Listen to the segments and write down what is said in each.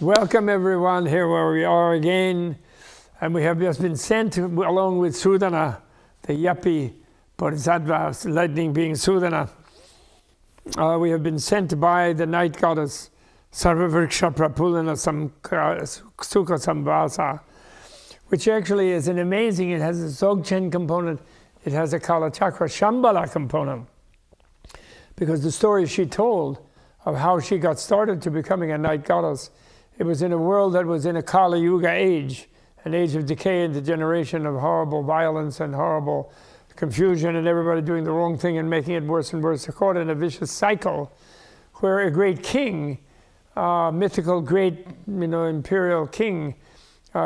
Welcome everyone here where we are again, and we have just been sent along with Sudana, the yuppie Bodhisattva, lightning being Sudana. We have been sent by the night goddess Sarvavriksha Prapulana Sukha Sambhasa, which actually is an amazing, it has a Dzogchen component, it has a Kalachakra Shambhala component, because the story she told of how she got started to becoming a night goddess, it was in a world that was in a Kali Yuga age, an age of decay and degeneration, of horrible violence and horrible confusion and everybody doing the wrong thing and making it worse and worse. They're caught in a vicious cycle where a great king, mythical great imperial king,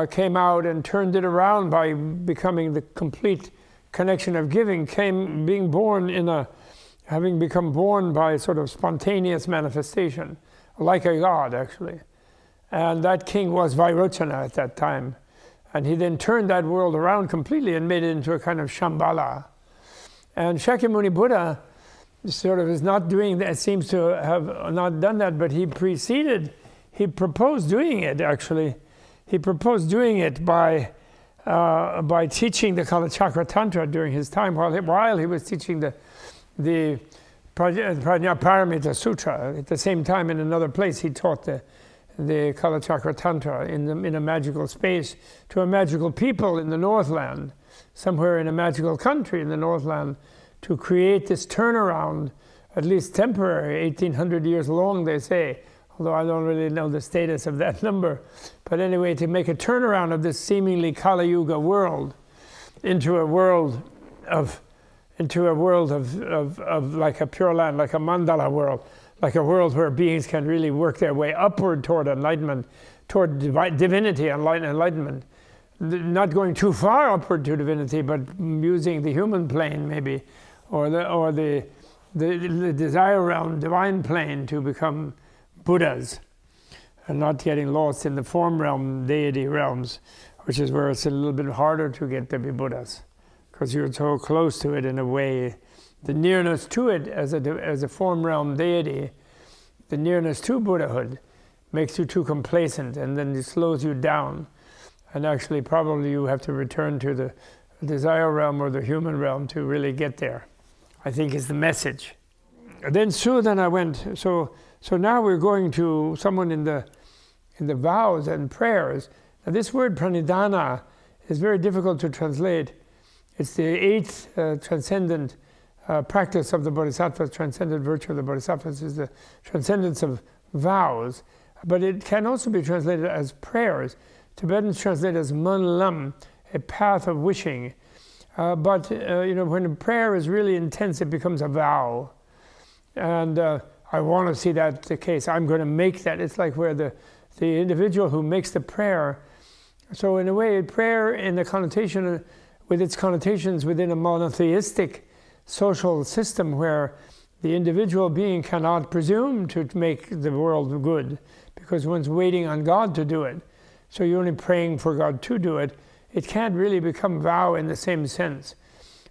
came out and turned it around by becoming the complete connection of giving, having become born by sort of spontaneous manifestation, like a god actually. And that king was Vairochana at that time. And he then turned that world around completely and made it into a kind of Shambhala. And Shakyamuni Buddha sort of is not doing that, seems to have not done that, but he proposed doing it actually. He proposed doing it by teaching the Kalachakra Tantra during his time, while he was teaching the Prajnaparamita Sutra. At the same time, in another place, he taught the Kalachakra Tantra in a magical space to a magical people in the Northland, somewhere in a magical country in the Northland, to create this turnaround, at least temporary, 1800 years long they say, although I don't really know the status of that number. But anyway, to make a turnaround of this seemingly Kali Yuga world into a world of like a Pure Land, like a mandala world, like a world where beings can really work their way upward toward enlightenment, toward divinity and enlightenment. Not going too far upward to divinity, but using the human plane maybe, or the desire realm, divine plane, to become Buddhas, and not getting lost in the form realm, deity realms, which is where it's a little bit harder to get to be Buddhas, because you're so close to it in a way. The nearness to it as a form realm deity, the nearness to Buddhahood makes you too complacent, and then it slows you down. And actually probably you have to return to the desire realm or the human realm to really get there, I think is the message. And then Sudana went, so now we're going to someone in the vows and prayers. Now this word pranidhana is very difficult to translate. It's the eighth transcendent practice of the Bodhisattva, transcendent virtue of the Bodhisattvas is the transcendence of vows, but it can also be translated as prayers. Tibetans translate as man lam, a path of wishing. But when a prayer is really intense, it becomes a vow. And I want to see that the case. I'm going to make that. It's like where the individual who makes the prayer. So in a way, prayer in the connotation, with its connotations within a monotheistic social system where the individual being cannot presume to make the world good, because one's waiting on God to do it. So you're only praying for God to do it. It can't really become vow in the same sense.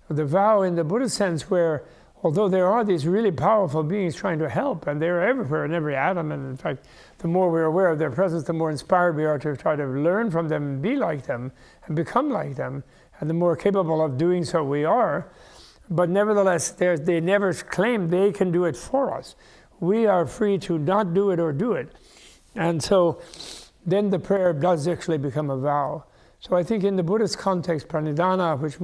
The vow in the Buddhist sense, where although there are these really powerful beings trying to help, and they're everywhere in every atom, and in fact, the more we're aware of their presence, the more inspired we are to try to learn from them and be like them and become like them, and the more capable of doing so we are. But nevertheless, they never claim they can do it for us. We are free to not do it or do it. And so then the prayer does actually become a vow. So I think in the Buddhist context, pranidhana, which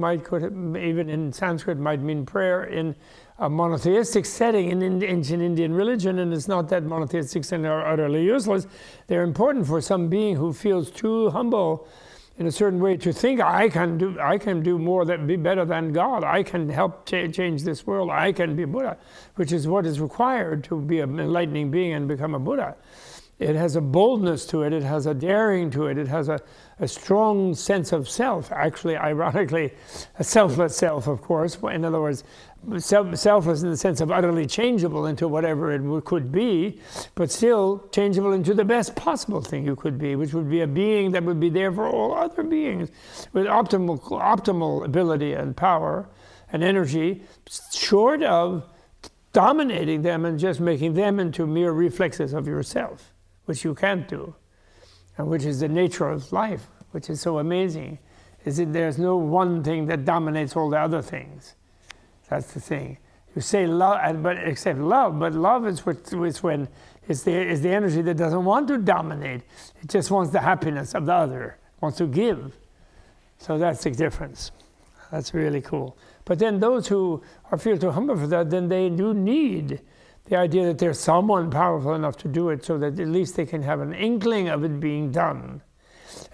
even in Sanskrit might mean prayer in a monotheistic setting in ancient Indian religion, and it's not that monotheistic and are utterly useless. They're important for some being who feels too humble in a certain way to think, I can do more, that be better than God. I can help change this world. I can be Buddha, which is what is required to be an enlightening being and become a Buddha. It has a boldness to it. It has a daring to it. It has a strong sense of self. Actually, ironically, a selfless self, of course. In other words, selfless in the sense of utterly changeable into whatever it could be, but still changeable into the best possible thing you could be, which would be a being that would be there for all other beings with optimal ability and power and energy, short of dominating them and just making them into mere reflexes of yourself, which you can't do. and which is the nature of life, which is so amazing, is that there's no one thing that dominates all the other things. That's the thing. You say love, but except love, but love is when it's the energy that doesn't want to dominate. It just wants the happiness of the other, wants to give. So that's the difference. That's really cool. But then those who feel too humble for that, then they do need the idea that there's someone powerful enough to do it, so that at least they can have an inkling of it being done.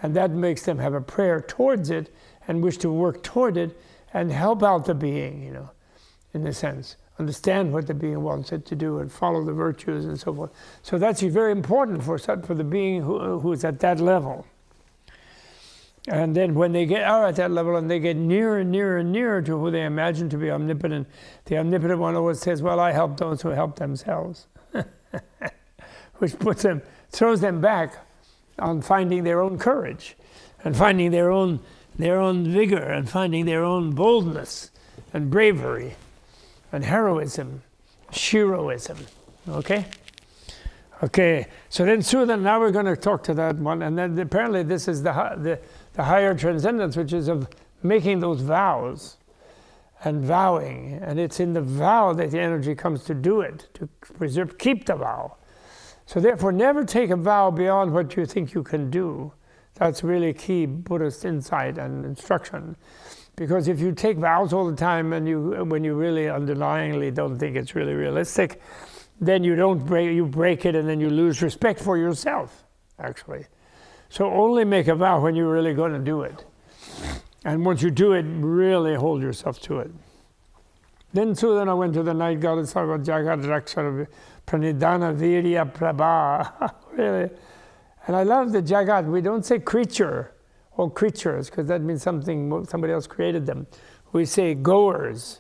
And that makes them have a prayer towards it and wish to work toward it and help out the being, you know, in a sense. Understand what the being wants it to do and follow the virtues and so forth. So that's very important for the being who is at that level. And then when they are at that level and they get nearer and nearer and nearer to who they imagine to be omnipotent, the omnipotent one always says, well, I help those who help themselves. Which throws them back on finding their own courage and finding their own vigor and finding their own boldness and bravery and heroism, sheroism. Okay? Okay, so then now we're going to talk to that one, and then apparently this is the higher transcendence, which is of making those vows and vowing, and it's in the vow that the energy comes to do it, to preserve, keep the vow. So therefore, never take a vow beyond what you think you can do. That's really key Buddhist insight and instruction. Because if you take vows all the time and when you really underlyingly don't think it's really realistic, then you break it, and then you lose respect for yourself, actually. So only make a vow when you're really going to do it. And once you do it, really hold yourself to it. Then I went to the night goddess of Jagat Rakshara Pranidhana Virya Prabha. Really. And I love the Jagat. We don't say creature or creatures, because that means somebody else created them. We say goers.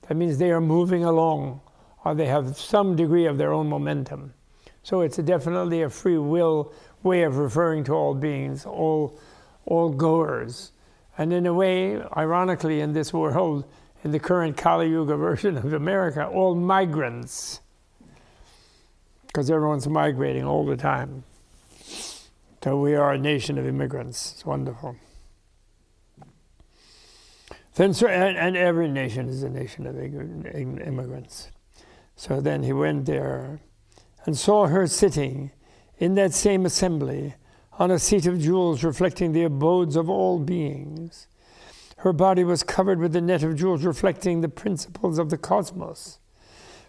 That means they are moving along, or they have some degree of their own momentum. So it's definitely a free will way of referring to all beings, all goers. And in a way, ironically, in this world, in the current Kali Yuga version of America, all migrants. Because everyone's migrating all the time. So we are a nation of immigrants. It's wonderful. And every nation is a nation of immigrants. So then he went there and saw her sitting in that same assembly on a seat of jewels reflecting the abodes of all beings. Her body was covered with a net of jewels reflecting the principles of the cosmos.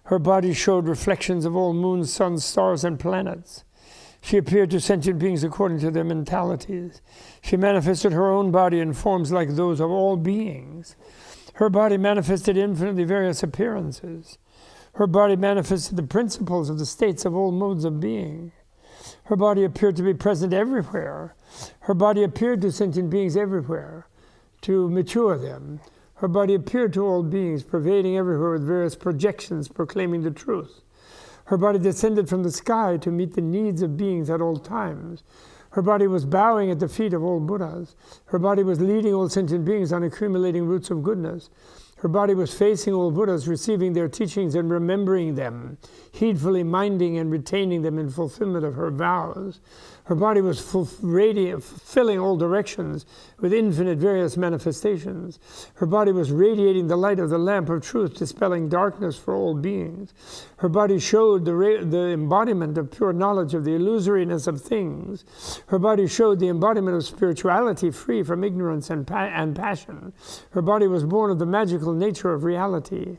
Her body showed reflections of all moons, suns, stars, and planets. She appeared to sentient beings according to their mentalities. She manifested her own body in forms like those of all beings. Her body manifested infinitely various appearances. Her body manifested the principles of the states of all modes of being. Her body appeared to be present everywhere. Her body appeared to sentient beings everywhere, to mature them. Her body appeared to all beings, pervading everywhere with various projections proclaiming the truth. Her body descended from the sky to meet the needs of beings at all times. Her body was bowing at the feet of all Buddhas. Her body was leading all sentient beings on accumulating roots of goodness. Her body was facing all Buddhas, receiving their teachings and remembering them, heedfully minding and retaining them in fulfillment of her vows. Her body was filling all directions with infinite various manifestations. Her body was radiating the light of the lamp of truth, dispelling darkness for all beings. Her body showed the embodiment of pure knowledge of the illusoriness of things. Her body showed the embodiment of spirituality free from ignorance and passion. Her body was born of the magical nature of reality.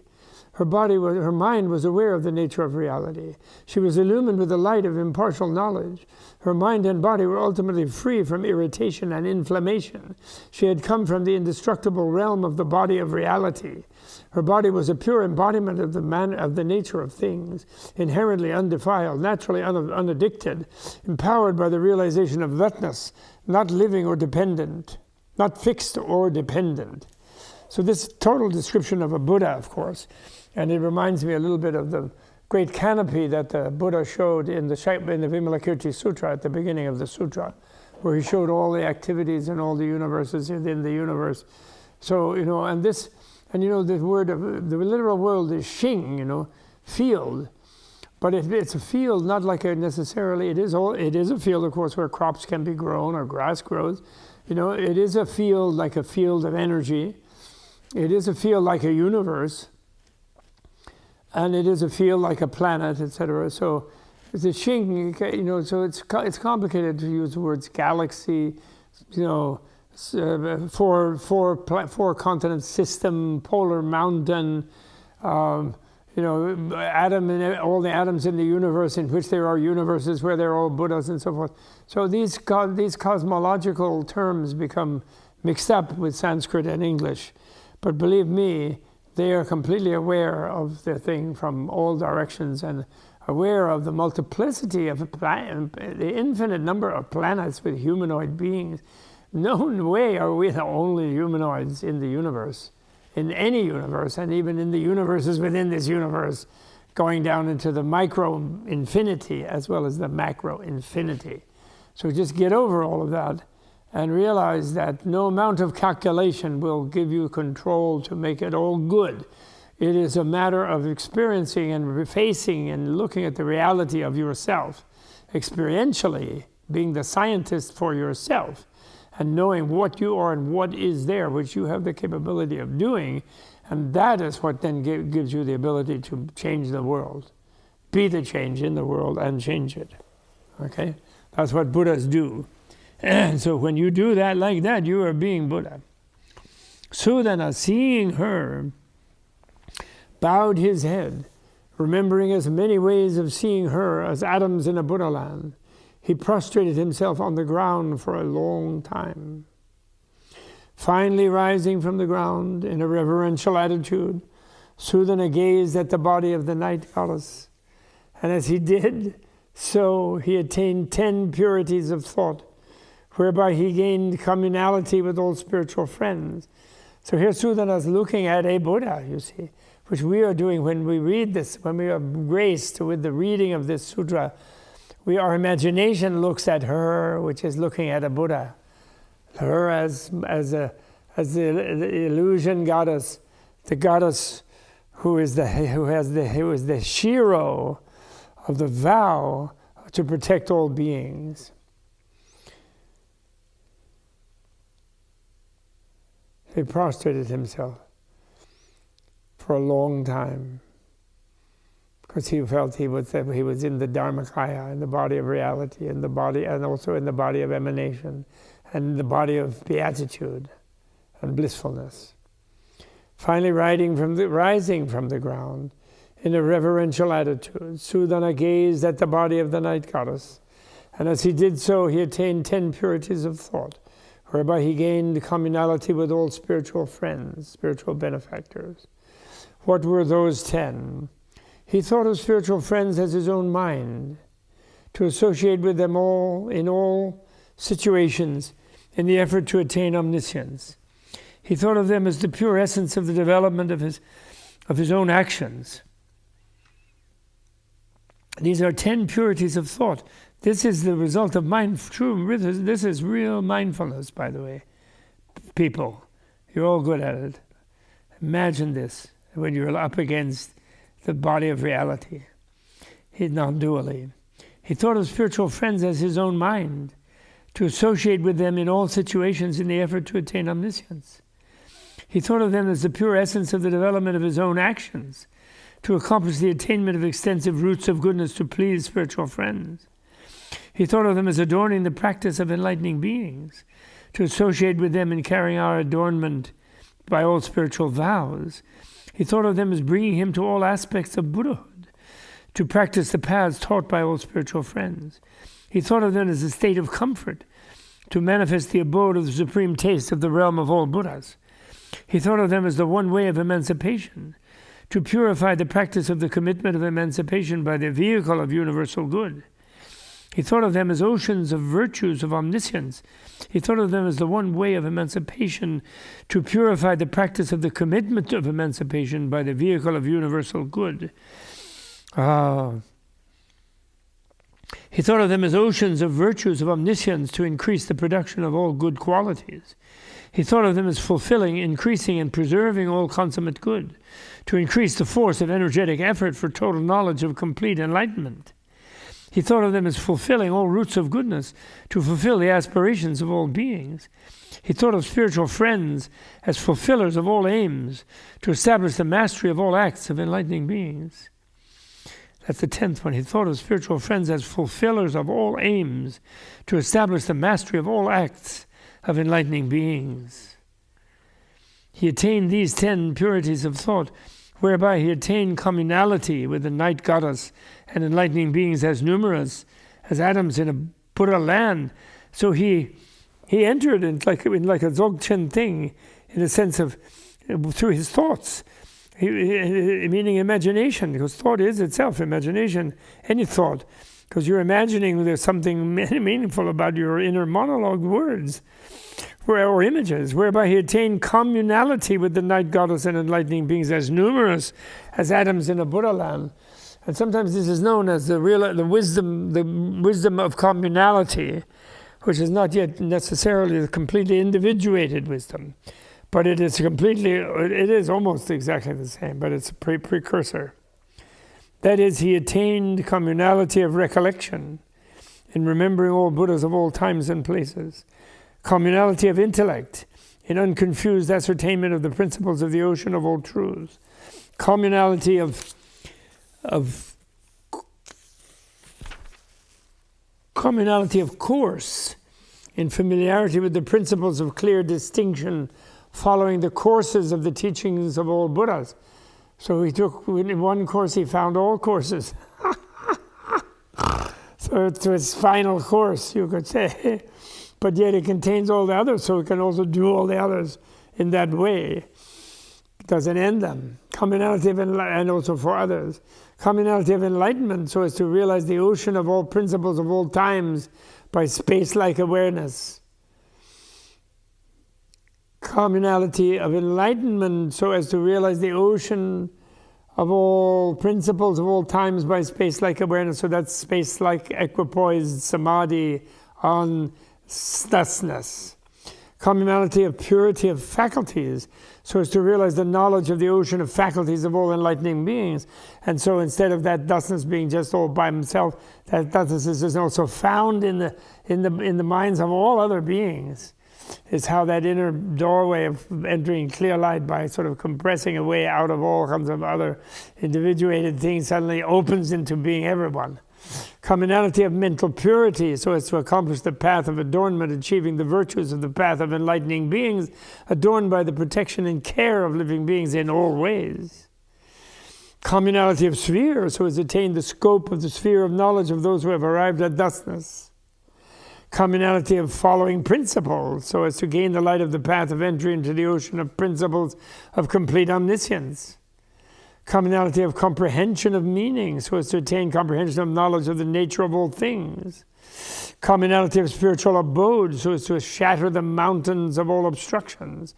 Her mind was aware of the nature of reality. She was illumined with the light of impartial knowledge. Her mind and body were ultimately free from irritation and inflammation. She had come from the indestructible realm of the body of reality. Her body was a pure embodiment of the nature of things, inherently undefiled, naturally unaddicted, empowered by the realization of thatness, not living or dependent, not fixed or dependent. So this total description of a Buddha, of course, and it reminds me a little bit of the great canopy that the Buddha showed in the Vimalakirti Sutra at the beginning of the sutra, where he showed all the activities and all the universes within the universe. So, the word of the literal world is Xing, field. But it's a field, not like a necessarily, it is a field, of course, where crops can be grown or grass grows. It is a field like a field of energy. It is a field like a universe. And it is a field like a planet, etc. So the Ching, so it's complicated to use the words galaxy, four continent system, polar mountain, atom, and all the atoms in the universe, in which there are universes where there are all Buddhas and so forth. So these cosmological terms become mixed up with Sanskrit and English. But believe me, they are completely aware of the thing from all directions and aware of the multiplicity of the infinite number of planets with humanoid beings. No way are we the only humanoids in the universe, in any universe, and even in the universes within this universe, going down into the micro infinity as well as the macro infinity. So just get over all of that and realize that no amount of calculation will give you control to make it all good. It is a matter of experiencing and facing and looking at the reality of yourself, experientially, being the scientist for yourself, and knowing what you are and what is there, which you have the capability of doing, and that is what then gives you the ability to change the world. Be the change in the world and change it. Okay? That's what Buddhas do. And so when you do that like that, you are being Buddha. Sudana, seeing her, bowed his head, remembering as many ways of seeing her as atoms in a Buddha-land. He prostrated himself on the ground for a long time. Finally rising from the ground in a reverential attitude, Sudana gazed at the body of the night goddess. And as he did so, he attained 10 purities of thought, whereby he gained communality with all spiritual friends. So here Sudana is looking at a Buddha, you see, which we are doing when we read this, when we are graced with the reading of this sutra. Our imagination looks at her, which is looking at a Buddha. Her as the illusion goddess, the goddess who is the Shiro of the vow to protect all beings. He prostrated himself for a long time because he felt he was in the Dharmakaya, in the body of reality, in the body, and also in the body of emanation, and the body of beatitude and blissfulness. Finally, rising from the ground in a reverential attitude, Sudana gazed at the body of the night goddess, and as he did so, he attained 10 purities of thought, whereby he gained communality with all spiritual friends, spiritual benefactors. What were those 10? He thought of spiritual friends as his own mind, to associate with them all in all situations in the effort to attain omniscience. He thought of them as the pure essence of the development of his own actions. These are 10 purities of thought. This is the result of this is real mindfulness, by the way. People, you're all good at it. Imagine this when you're up against the body of reality, non-dually. He thought of spiritual friends as his own mind, to associate with them in all situations in the effort to attain omniscience. He thought of them as the pure essence of the development of his own actions, to accomplish the attainment of extensive roots of goodness to please spiritual friends. He thought of them as adorning the practice of enlightening beings, to associate with them in carrying our adornment by all spiritual vows. He thought of them as bringing him to all aspects of Buddhahood, to practice the paths taught by all spiritual friends. He thought of them as a state of comfort, to manifest the abode of the supreme taste of the realm of all Buddhas. He thought of them as the one way of emancipation, to purify the practice of the commitment of emancipation by the vehicle of universal good. He thought of them as oceans of virtues of omniscience. He thought of them as the one way of emancipation, to purify the practice of the commitment of emancipation by the vehicle of universal good. He thought of them as oceans of virtues of omniscience to increase the production of all good qualities. He thought of them as fulfilling, increasing, and preserving all consummate good, to increase the force of energetic effort for total knowledge of complete enlightenment. He thought of them as fulfilling all roots of goodness, to fulfill the aspirations of all beings. He thought of spiritual friends as fulfillers of all aims, to establish the mastery of all acts of enlightening beings. That's the 10th one. He thought of spiritual friends as fulfillers of all aims, to establish the mastery of all acts of enlightening beings. He attained these 10 purities of thought, whereby he attained communality with the night goddess and enlightening beings as numerous as atoms in a Buddha-Garland. So he entered in like a Dzogchen thing, in a sense of, through his thoughts, meaning imagination, because thought is itself imagination, any thought, because you're imagining there's something meaningful about your inner monologue words or images, whereby he attained communality with the night goddess and enlightening beings as numerous as atoms in a Buddha-Garland. And sometimes this is known as the wisdom of communality, which is not yet necessarily the completely individuated wisdom, but it is almost exactly the same, but it's a precursor. That is, he attained communality of recollection in remembering all Buddhas of all times and places, communality of intellect in unconfused ascertainment of the principles of the ocean of all truths, communality of course in familiarity with the principles of clear distinction, following the courses of the teachings of all Buddhas. So in one course he found all courses. So it's his final course, you could say. But yet it contains all the others, so it can also do all the others in that way. It doesn't end them. Communality of and also for others. Communality of enlightenment, so as to realize the ocean of all principles of all times by space-like awareness. Communality of enlightenment, so as to realize the ocean of all principles of all times by space-like awareness. So that's space-like equipoised samadhi on thusness. Communality of purity of faculties, so as to realize the knowledge of the ocean of faculties of all enlightening beings. And so instead of that thusness being just all by himself, that thusness is also found in the minds of all other beings. It's how that inner doorway of entering clear light by sort of compressing away out of all kinds of other individuated things suddenly opens into being everyone. Communality of mental purity, so as to accomplish the path of adornment, achieving the virtues of the path of enlightening beings, adorned by the protection and care of living beings in all ways. Communality of sphere, so as to attain the scope of the sphere of knowledge of those who have arrived at thusness. Communality of following principles, so as to gain the light of the path of entry into the ocean of principles of complete omniscience. Communality of comprehension of meaning, so as to attain comprehension of knowledge of the nature of all things. Communality of spiritual abode, so as to shatter the mountains of all obstructions.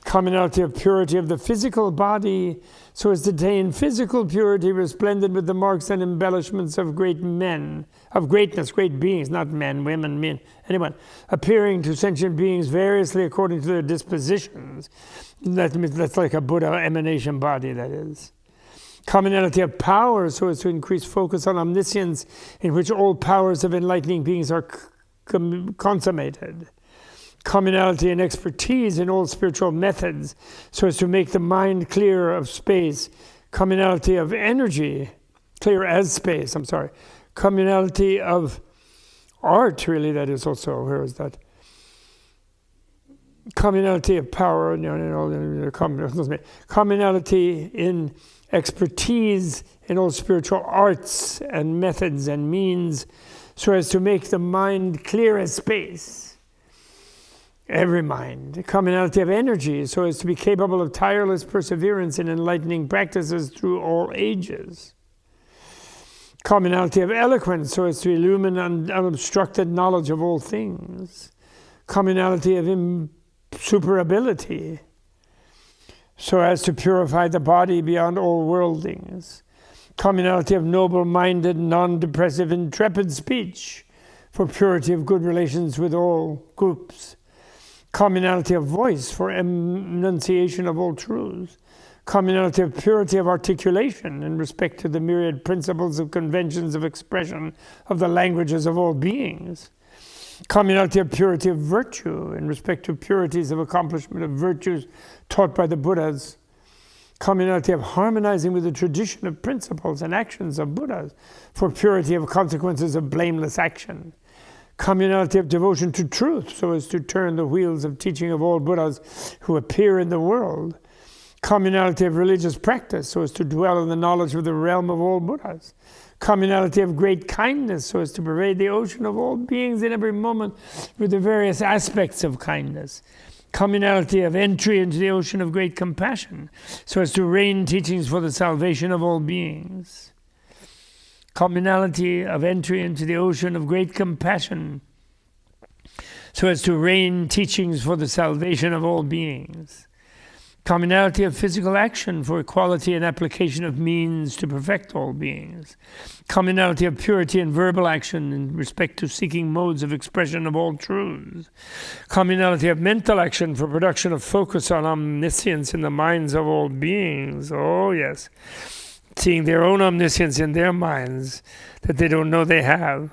Communality of purity of the physical body, so as to attain physical purity resplendent with the marks and embellishments of great men, of greatness, great beings, not men, women, men, anyone, appearing to sentient beings variously according to their dispositions. That's like a Buddha emanation body, that is. Communality of power, so as to increase focus on omniscience, in which all powers of enlightening beings are consummated. Communality and expertise in all spiritual methods, so as to make the mind clear of space. Communality of energy, clear as space, Communality of art, really, that is also, where is that? Communality of power, communality in expertise in all spiritual arts and methods and means, so as to make the mind clear as space. Every mind. Communality of energy, so as to be capable of tireless perseverance in enlightening practices through all ages. Communality of eloquence, so as to illumine unobstructed knowledge of all things. Communality of insuperability, so as to purify the body beyond all worldlings. Communality of noble-minded, non-depressive, intrepid speech for purity of good relations with all groups. communality of voice for enunciation of all truths, communality of purity of articulation in respect to the myriad principles of conventions of expression of the languages of all beings, communality of purity of virtue in respect to purities of accomplishment of virtues taught by the Buddhas, communality of harmonizing with the tradition of principles and actions of Buddhas for purity of consequences of blameless action, communality of devotion to truth so as to turn the wheels of teaching of all Buddhas who appear in the world, communality of religious practice so as to dwell in the knowledge of the realm of all Buddhas, communality of great kindness so as to pervade the ocean of all beings in every moment with the various aspects of kindness, communality of entry into the ocean of great compassion so as to rain teachings for the salvation of all beings, communality of entry into the ocean of great compassion so as to rain teachings for the salvation of all beings, communality of physical action for equality and application of means to perfect all beings, communality of purity in verbal action in respect to seeking modes of expression of all truths, communality of mental action for production of focus on omniscience in the minds of all beings. Oh yes, seeing their own omniscience in their minds that they don't know they have.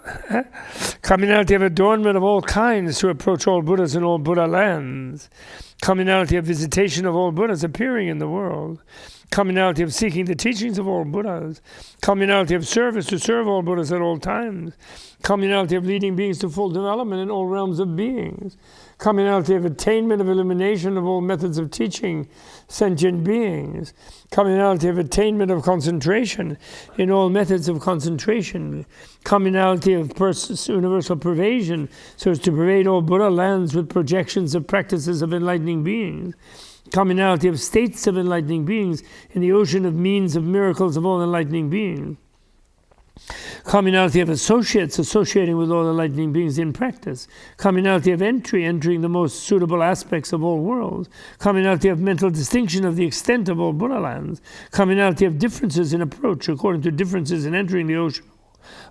Communality of adornment of all kinds to approach all Buddhas in all Buddha lands. Communality of visitation of all Buddhas appearing in the world. Communality of seeking the teachings of all Buddhas. Communality of service to serve all Buddhas at all times. Communality of leading beings to full development in all realms of beings. Communality of attainment of illumination of all methods of teaching sentient beings. Communality of attainment of concentration in all methods of concentration. Communality of universal pervasion so as to pervade all Buddha lands with projections of practices of enlightening beings. Communality of states of enlightening beings in the ocean of means of miracles of all enlightening beings. Communality of associates associating with all enlightening beings in practice. Communality of entry entering the most suitable aspects of all worlds. Communality of mental distinction of the extent of all Buddha lands. Communality of differences in approach according to differences in entering the ocean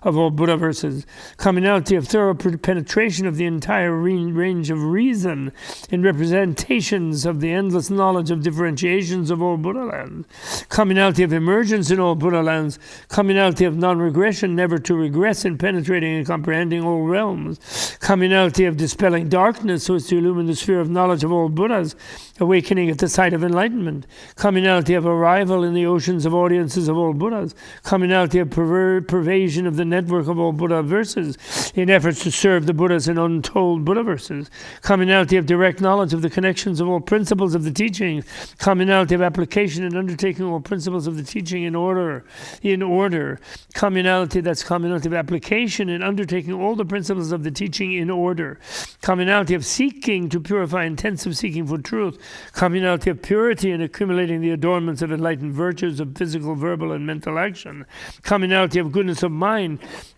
of all Buddha verses. Communality of thorough penetration of the entire range of reason in representations of the endless knowledge of differentiations of all Buddha lands. Communality of emergence in all Buddha lands. Communality of non-regression, never to regress in penetrating and comprehending all realms. Communality of dispelling darkness so as to illumine the sphere of knowledge of all Buddhas, awakening at the sight of enlightenment. Communality of arrival in the oceans of audiences of all Buddhas. Communality of pervasion of the network of all Buddha verses in efforts to serve the Buddhas in untold Buddha verses. Communality of direct knowledge of the connections of all principles of the teaching. Communality of application and undertaking all principles of the teaching in order. Communality, that's communality of application and undertaking all the principles of the teaching in order. Communality of seeking to purify intensive seeking for truth. Communality of purity and accumulating the adornments of enlightened virtues of physical, verbal, and mental action. Communality of goodness of mind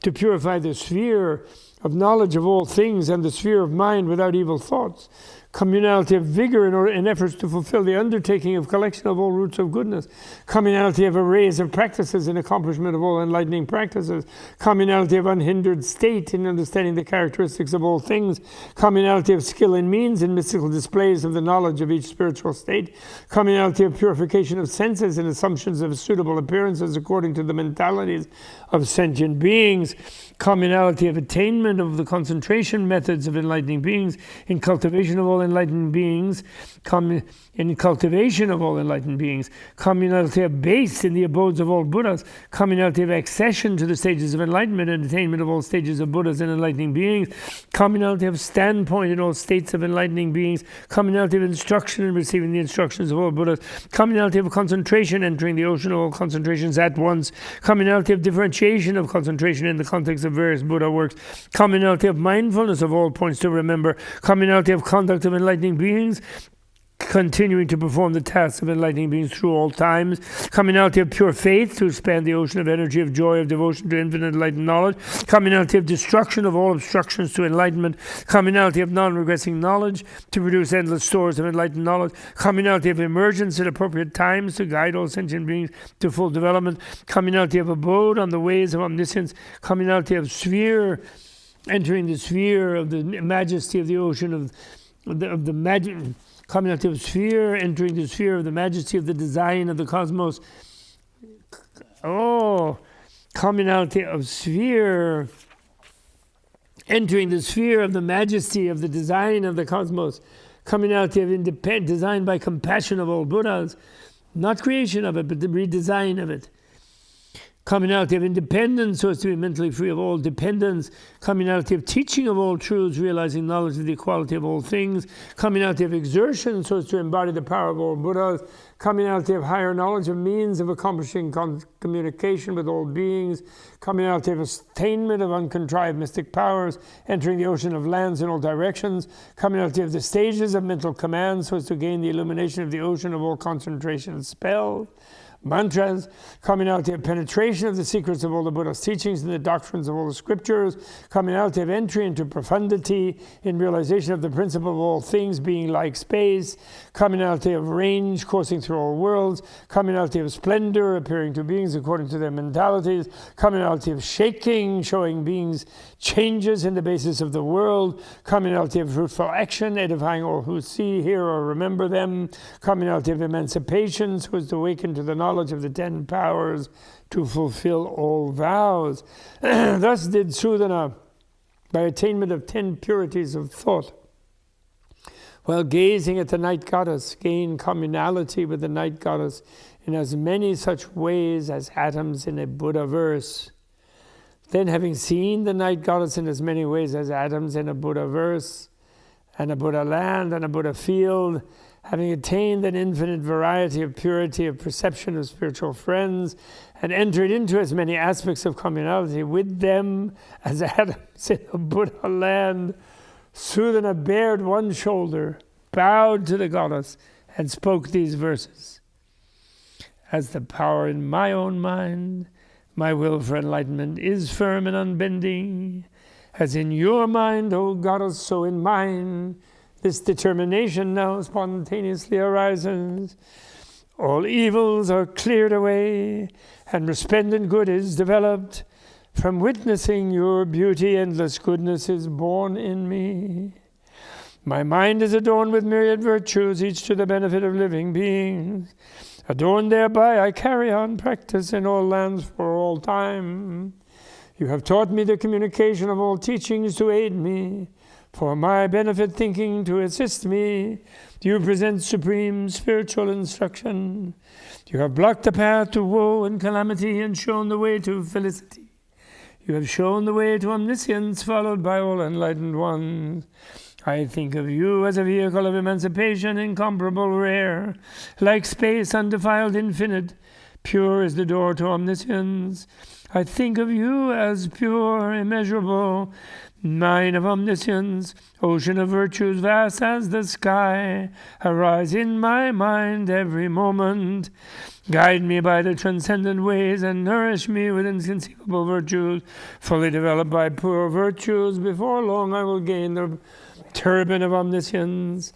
to purify the sphere of knowledge of all things and the sphere of mind without evil thoughts. Communality of vigor in efforts to fulfill the undertaking of collection of all roots of goodness. Communality of arrays of practices in accomplishment of all enlightening practices. Communality of unhindered state in understanding the characteristics of all things. Communality of skill and means in mystical displays of the knowledge of each spiritual state. Communality of purification of senses and assumptions of suitable appearances according to the mentalities of sentient beings. Communality of attainment of the concentration methods of enlightening beings in cultivation of all enlightened beings, in cultivation of all enlightened beings, communality of base in the abodes of all Buddhas, communality of accession to the stages of enlightenment and attainment of all stages of Buddhas and enlightening beings, communality of standpoint in all states of enlightening beings, communality of instruction in receiving the instructions of all Buddhas, communality of concentration entering the ocean of all concentrations at once, communality of differentiation of concentration in the context of various Buddha works, communality of mindfulness of all points to remember, communality of conduct of enlightening beings, continuing to perform the tasks of enlightening beings through all times, communality of pure faith to expand the ocean of energy, of joy, of devotion to infinite enlightened knowledge, communality of destruction of all obstructions to enlightenment, communality of non-regressing knowledge to produce endless stores of enlightened knowledge, communality of emergence at appropriate times to guide all sentient beings to full development, communality of abode on the ways of omniscience, communality of sphere, entering the sphere of the majesty of the ocean of of the magic, coming out of sphere, entering the sphere of the majesty of the design of the cosmos. Oh, coming out of sphere, entering the sphere of the majesty of the design of the cosmos, coming out of designed by compassion of all Buddhas, not creation of it, but the redesign of it. Coming out of independence so as to be mentally free of all dependence, coming out of teaching of all truths, realizing knowledge of the equality of all things, coming out of exertion so as to embody the power of all Buddhas, coming out of higher knowledge of means of accomplishing communication with all beings, coming out of attainment of uncontrived mystic powers, entering the ocean of lands in all directions, coming out of the stages of mental command so as to gain the illumination of the ocean of all concentration and spell, mantras, coming out of penetration of the secrets of all the Buddha's teachings and the doctrines of all the scriptures, coming out of entry into profundity in realization of the principle of all things being like space, coming out of range coursing through all worlds, coming out of splendor appearing to beings according to their mentalities, coming out of shaking, showing beings changes in the basis of the world, coming out of fruitful action, edifying all who see, hear, or remember them, coming out of emancipation so as to awaken to the knowledge of the 10 powers to fulfill all vows. Thus did Sudana, by attainment of 10 purities of thought, while gazing at the night goddess, gain communality with the night goddess in as many such ways as atoms in a Buddha verse. Then, having seen the night goddess in as many ways as atoms in a Buddha verse, and a Buddha land and a Buddha field, having attained an infinite variety of purity of perception of spiritual friends, and entered into as many aspects of communality with them as atoms in a Buddha land, Sudana bared one shoulder, bowed to the goddess, and spoke these verses. As the power in my own mind, my will for enlightenment is firm and unbending. As in your mind, O goddess, so in mine, this determination now spontaneously arises. All evils are cleared away, and resplendent good is developed. From witnessing your beauty, endless goodness is born in me. My mind is adorned with myriad virtues, each to the benefit of living beings. Adorned thereby, I carry on practice in all lands for all time. You have taught me the communication of all teachings to aid me, for my benefit thinking to assist me. You present supreme spiritual instruction. You have blocked the path to woe and calamity and shown the way to felicity. You have shown the way to omniscience, followed by all enlightened ones. I think of you as a vehicle of emancipation, incomparable, rare, like space, undefiled, infinite. Pure is the door to omniscience. I think of you as pure, immeasurable, mine of omniscience, ocean of virtues vast as the sky, arise in my mind every moment. Guide me by the transcendent ways and nourish me with inconceivable virtues, fully developed by pure virtues. Before long I will gain the turban of omniscience.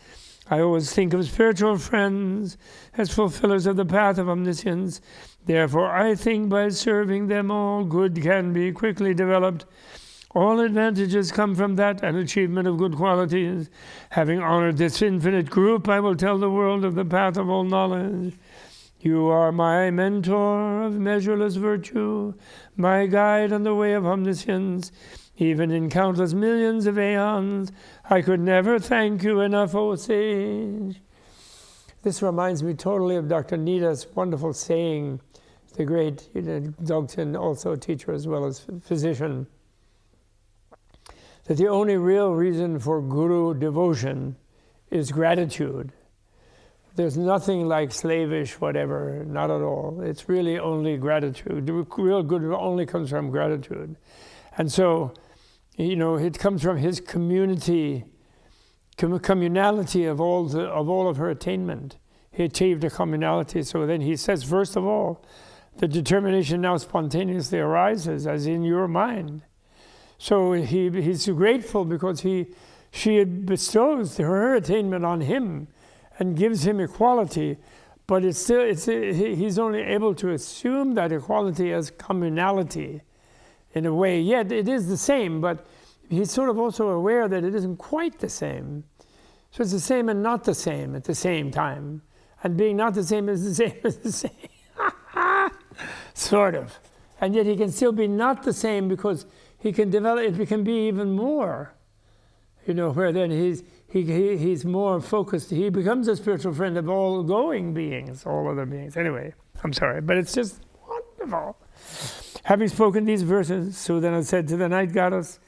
I always think of spiritual friends as fulfillers of the path of omniscience. Therefore I think by serving them all good can be quickly developed. All advantages come from that and achievement of good qualities. Having honored this infinite group, I will tell the world of the path of all knowledge. You are my mentor of measureless virtue, my guide on the way of omniscience. Even in countless millions of aeons, I could never thank you enough, O sage. This reminds me totally of Dr. Nita's wonderful saying, the great Dzogchen, also a teacher as well as physician, that the only real reason for guru devotion is gratitude. There's nothing like slavish whatever, not at all. It's really only gratitude. The real good only comes from gratitude. And so, it comes from his communality of all of her attainment. He achieved a communality. So then he says, first of all, the determination now spontaneously arises, as in your mind. So he's grateful because she bestows her attainment on him and gives him equality, but he's only able to assume that equality as communality in a way. Yet it is the same, but he's sort of also aware that it isn't quite the same. So it's the same and not the same at the same time. And being not the same is the same as the same. Sort of. And yet he can still be not the same because he can develop, it can be even more. You know, where then he's more focused. He becomes a spiritual friend of all going beings, all other beings. Anyway, I'm sorry, but it's just wonderful. Having spoken these verses, so then I said to the night goddess,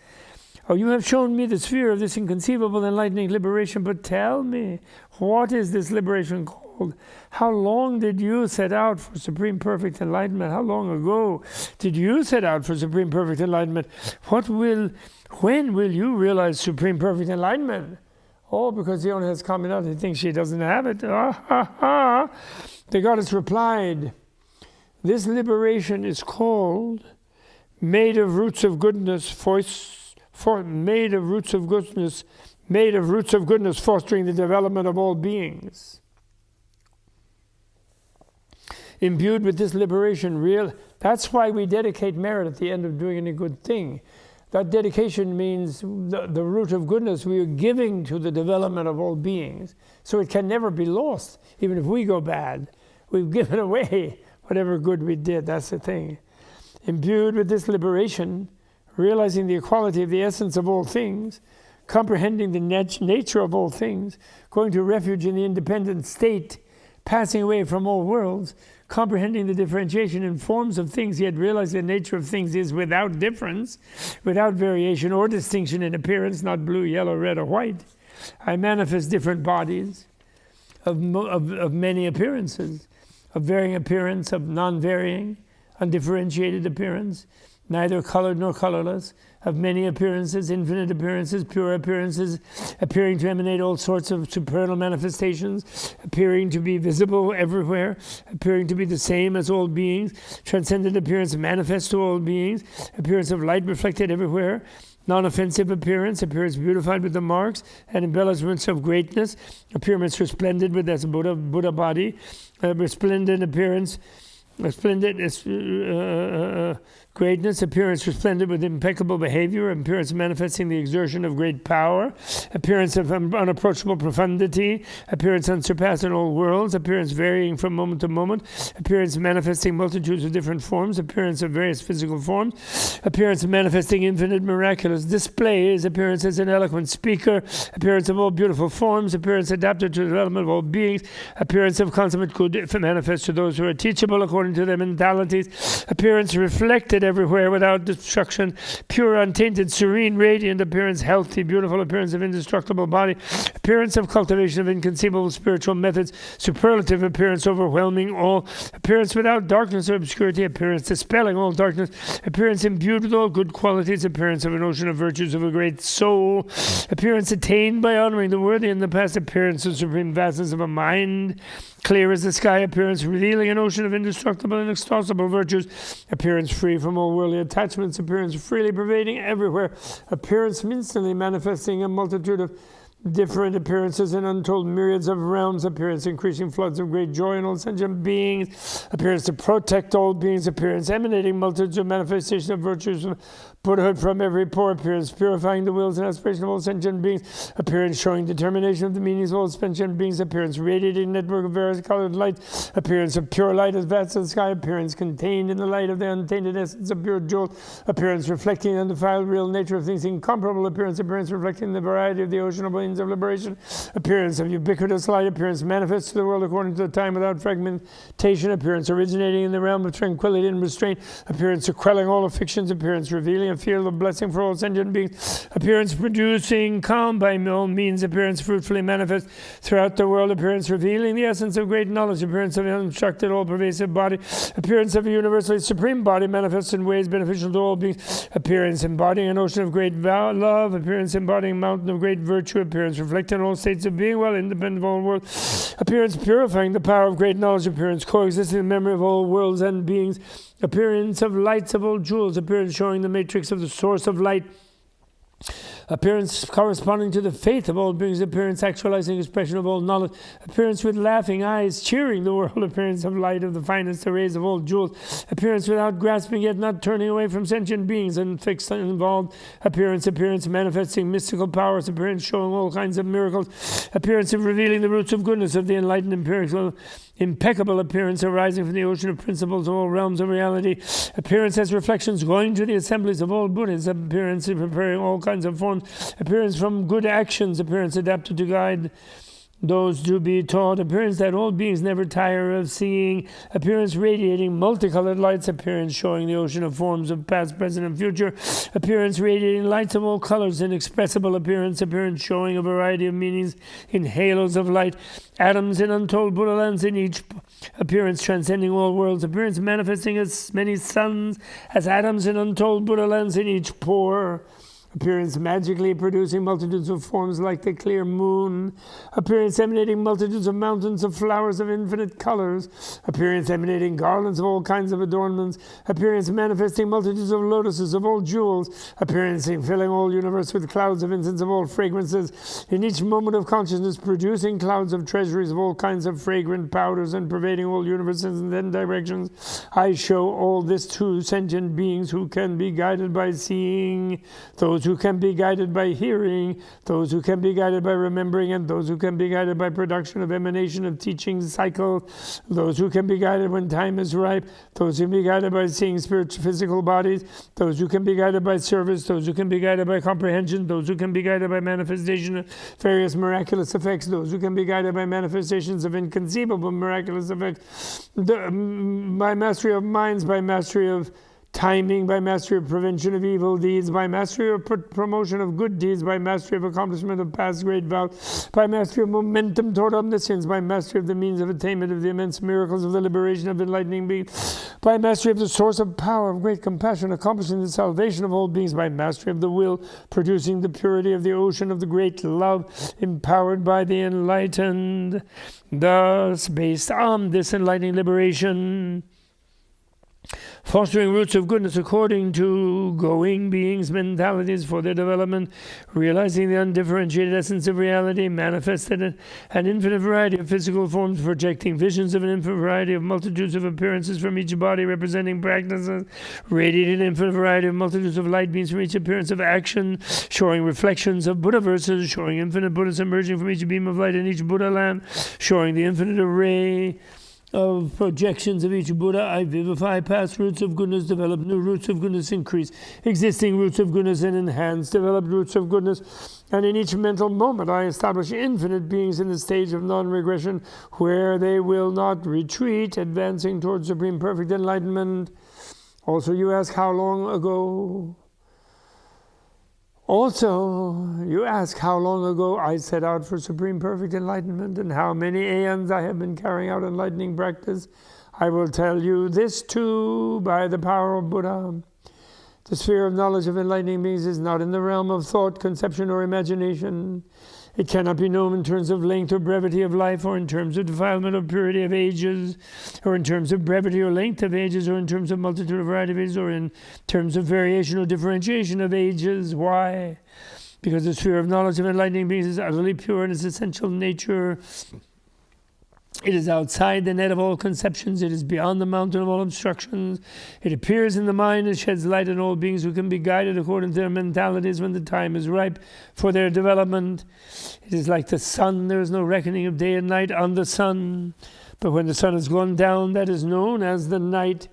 oh, you have shown me the sphere of this inconceivable enlightening liberation, but tell me, what is this liberation called? How long did you set out for supreme perfect enlightenment? How long ago did you set out for supreme perfect enlightenment? When will you realize supreme perfect enlightenment? Oh, because Fiona has come out, he thinks she doesn't have it. The goddess replied, this liberation is called made of roots of goodness, made of roots of goodness, fostering the development of all beings. Imbued with this liberation, that's why we dedicate merit at the end of doing any good thing. That dedication means the root of goodness we are giving to the development of all beings. So it can never be lost, even if we go bad. We've given away whatever good we did, that's the thing. Imbued with this liberation, realizing the equality of the essence of all things, comprehending the nature of all things, going to refuge in the independent state, passing away from all worlds, comprehending the differentiation in forms of things, yet realize the nature of things is without difference, without variation or distinction in appearance, not blue, yellow, red, or white. I manifest different bodies of many appearances, of varying appearance, of non-varying, undifferentiated appearance, neither colored nor colorless, of many appearances, infinite appearances, pure appearances, appearing to emanate all sorts of supernal manifestations, appearing to be visible everywhere, appearing to be the same as all beings, transcendent appearance manifest to all beings, appearance of light reflected everywhere, non-offensive appearance beautified with the marks and embellishments of greatness, appearance resplendent with that Buddha body, resplendent appearance, greatness, appearance resplendent with impeccable behavior, appearance manifesting the exertion of great power, appearance of unapproachable profundity, appearance unsurpassed in all worlds, appearance varying from moment to moment, appearance manifesting multitudes of different forms, appearance of various physical forms, appearance manifesting infinite miraculous displays, appearance as an eloquent speaker, appearance of all beautiful forms, appearance adapted to the development of all beings, appearance of consummate good manifest to those who are teachable according to their mentalities, appearance reflected everywhere without destruction, pure, untainted, serene, radiant appearance, healthy, beautiful appearance of indestructible body, appearance of cultivation of inconceivable spiritual methods, superlative appearance overwhelming all, appearance without darkness or obscurity, appearance dispelling all darkness, appearance imbued with all good qualities, appearance of an ocean of virtues of a great soul, appearance attained by honoring the worthy in the past, appearance of supreme vastness of a mind, clear as the sky, appearance revealing an ocean of indestructible and inexhaustible virtues, appearance free from all worldly attachments, appearance freely pervading everywhere, appearance instantly manifesting a multitude of different appearances in untold myriads of realms, appearance increasing floods of great joy in all sentient beings, appearance to protect all beings, appearance emanating multitudes of manifestation of virtues of Buddhahood from every pore, appearance purifying the wills and aspirations of all sentient beings, appearance showing determination of the meanings of all sentient beings, appearance radiating network of various colored light, appearance of pure light as vast as the sky, appearance contained in the light of the untainted essence of pure jewel, appearance reflecting the undefiled real nature of things, incomparable appearance reflecting the variety of the ocean of winds of liberation, appearance of ubiquitous light, appearance manifest to the world according to the time without fragmentation, appearance originating in the realm of tranquility and restraint, appearance of quelling all afflictions, appearance revealing a field of blessing for all sentient beings, appearance producing calm by all means, appearance fruitfully manifest throughout the world, appearance revealing the essence of great knowledge, appearance of an unobstructed all-pervasive body, appearance of a universally supreme body manifest in ways beneficial to all beings, appearance embodying an ocean of great love, appearance embodying a mountain of great virtue, appearance reflecting all states of being well independent of all worlds, appearance purifying the power of great knowledge, appearance coexisting in the memory of all worlds and beings, appearance of lights of all jewels, appearance showing the matrix of the source of light, appearance corresponding to the faith of all beings, appearance actualizing expression of all knowledge, appearance with laughing eyes, cheering the world, appearance of light of the finest arrays of all jewels, appearance without grasping yet not turning away from sentient beings and fixed and involved, appearance manifesting mystical powers, appearance showing all kinds of miracles, appearance of revealing the roots of goodness of the enlightened empirical, impeccable appearance arising from the ocean of principles of all realms of reality, appearance as reflections going to the assemblies of all Buddhists, appearance in preparing all kinds of forms, appearance from good actions, appearance adapted to guide those to be taught, appearance that all beings never tire of seeing, appearance radiating multicolored lights, appearance showing the ocean of forms of past, present, and future, appearance radiating lights of all colors, inexpressible appearance showing a variety of meanings in halos of light, atoms in untold Buddha-Lands in each appearance transcending all worlds, appearance manifesting as many suns as atoms in untold Buddha-Lands in each pore, appearance magically producing multitudes of forms like the clear moon, appearance emanating multitudes of mountains of flowers of infinite colors, appearance emanating garlands of all kinds of adornments, appearance manifesting multitudes of lotuses of all jewels, appearance filling all universe with clouds of incense of all fragrances, in each moment of consciousness producing clouds of treasuries of all kinds of fragrant powders and pervading all universes and then directions. I show all this to sentient beings who can be guided by seeing, those who can be guided by hearing, those who can be guided by remembering, and those who can be guided by production of emanation of teaching cycles, those who can be guided when time is ripe, those who can be guided by seeing spiritual physical bodies, those who can be guided by service, those who can be guided by comprehension, those who can be guided by manifestation of various miraculous effects, those who can be guided by manifestations of inconceivable miraculous effects, by mastery of minds, by mastery of timing, by mastery of prevention of evil deeds, by mastery of promotion of good deeds, by mastery of accomplishment of past great vows, by mastery of momentum toward omniscience, by mastery of the means of attainment of the immense miracles of the liberation of enlightening beings, by mastery of the source of power of great compassion, accomplishing the salvation of all beings, by mastery of the will, producing the purity of the ocean of the great love, empowered by the enlightened. Thus, based on this enlightening liberation, fostering roots of goodness according to going beings' mentalities for their development, realizing the undifferentiated essence of reality, manifested in an infinite variety of physical forms, projecting visions of an infinite variety of multitudes of appearances from each body, representing practices, radiating an infinite variety of multitudes of light beams from each appearance of action, showing reflections of Buddha verses, showing infinite Buddhas emerging from each beam of light in each Buddha land, showing the infinite array of projections of each Buddha. I vivify past roots of goodness, develop new roots of goodness, increase existing roots of goodness, and enhance developed roots of goodness. And in each mental moment, I establish infinite beings in the stage of non-regression where they will not retreat, advancing towards supreme perfect enlightenment. Also, you ask how long ago? Also, you ask how long ago I set out for supreme perfect enlightenment and how many aeons I have been carrying out enlightening practice. I will tell you this too by the power of Buddha. The sphere of knowledge of enlightening beings is not in the realm of thought, conception, or imagination. It cannot be known in terms of length or brevity of life, or in terms of defilement or purity of ages, or in terms of brevity or length of ages, or in terms of multitude or variety of ages, or in terms of variation or differentiation of ages. Why? Because the sphere of knowledge of enlightening beings is utterly pure in its essential nature. It is outside the net of all conceptions. It is beyond the mountain of all obstructions. It appears in the mind and sheds light on all beings who can be guided according to their mentalities when the time is ripe for their development. It is like the sun. There is no reckoning of day and night on the sun. But when the sun has gone down, that is known as the night.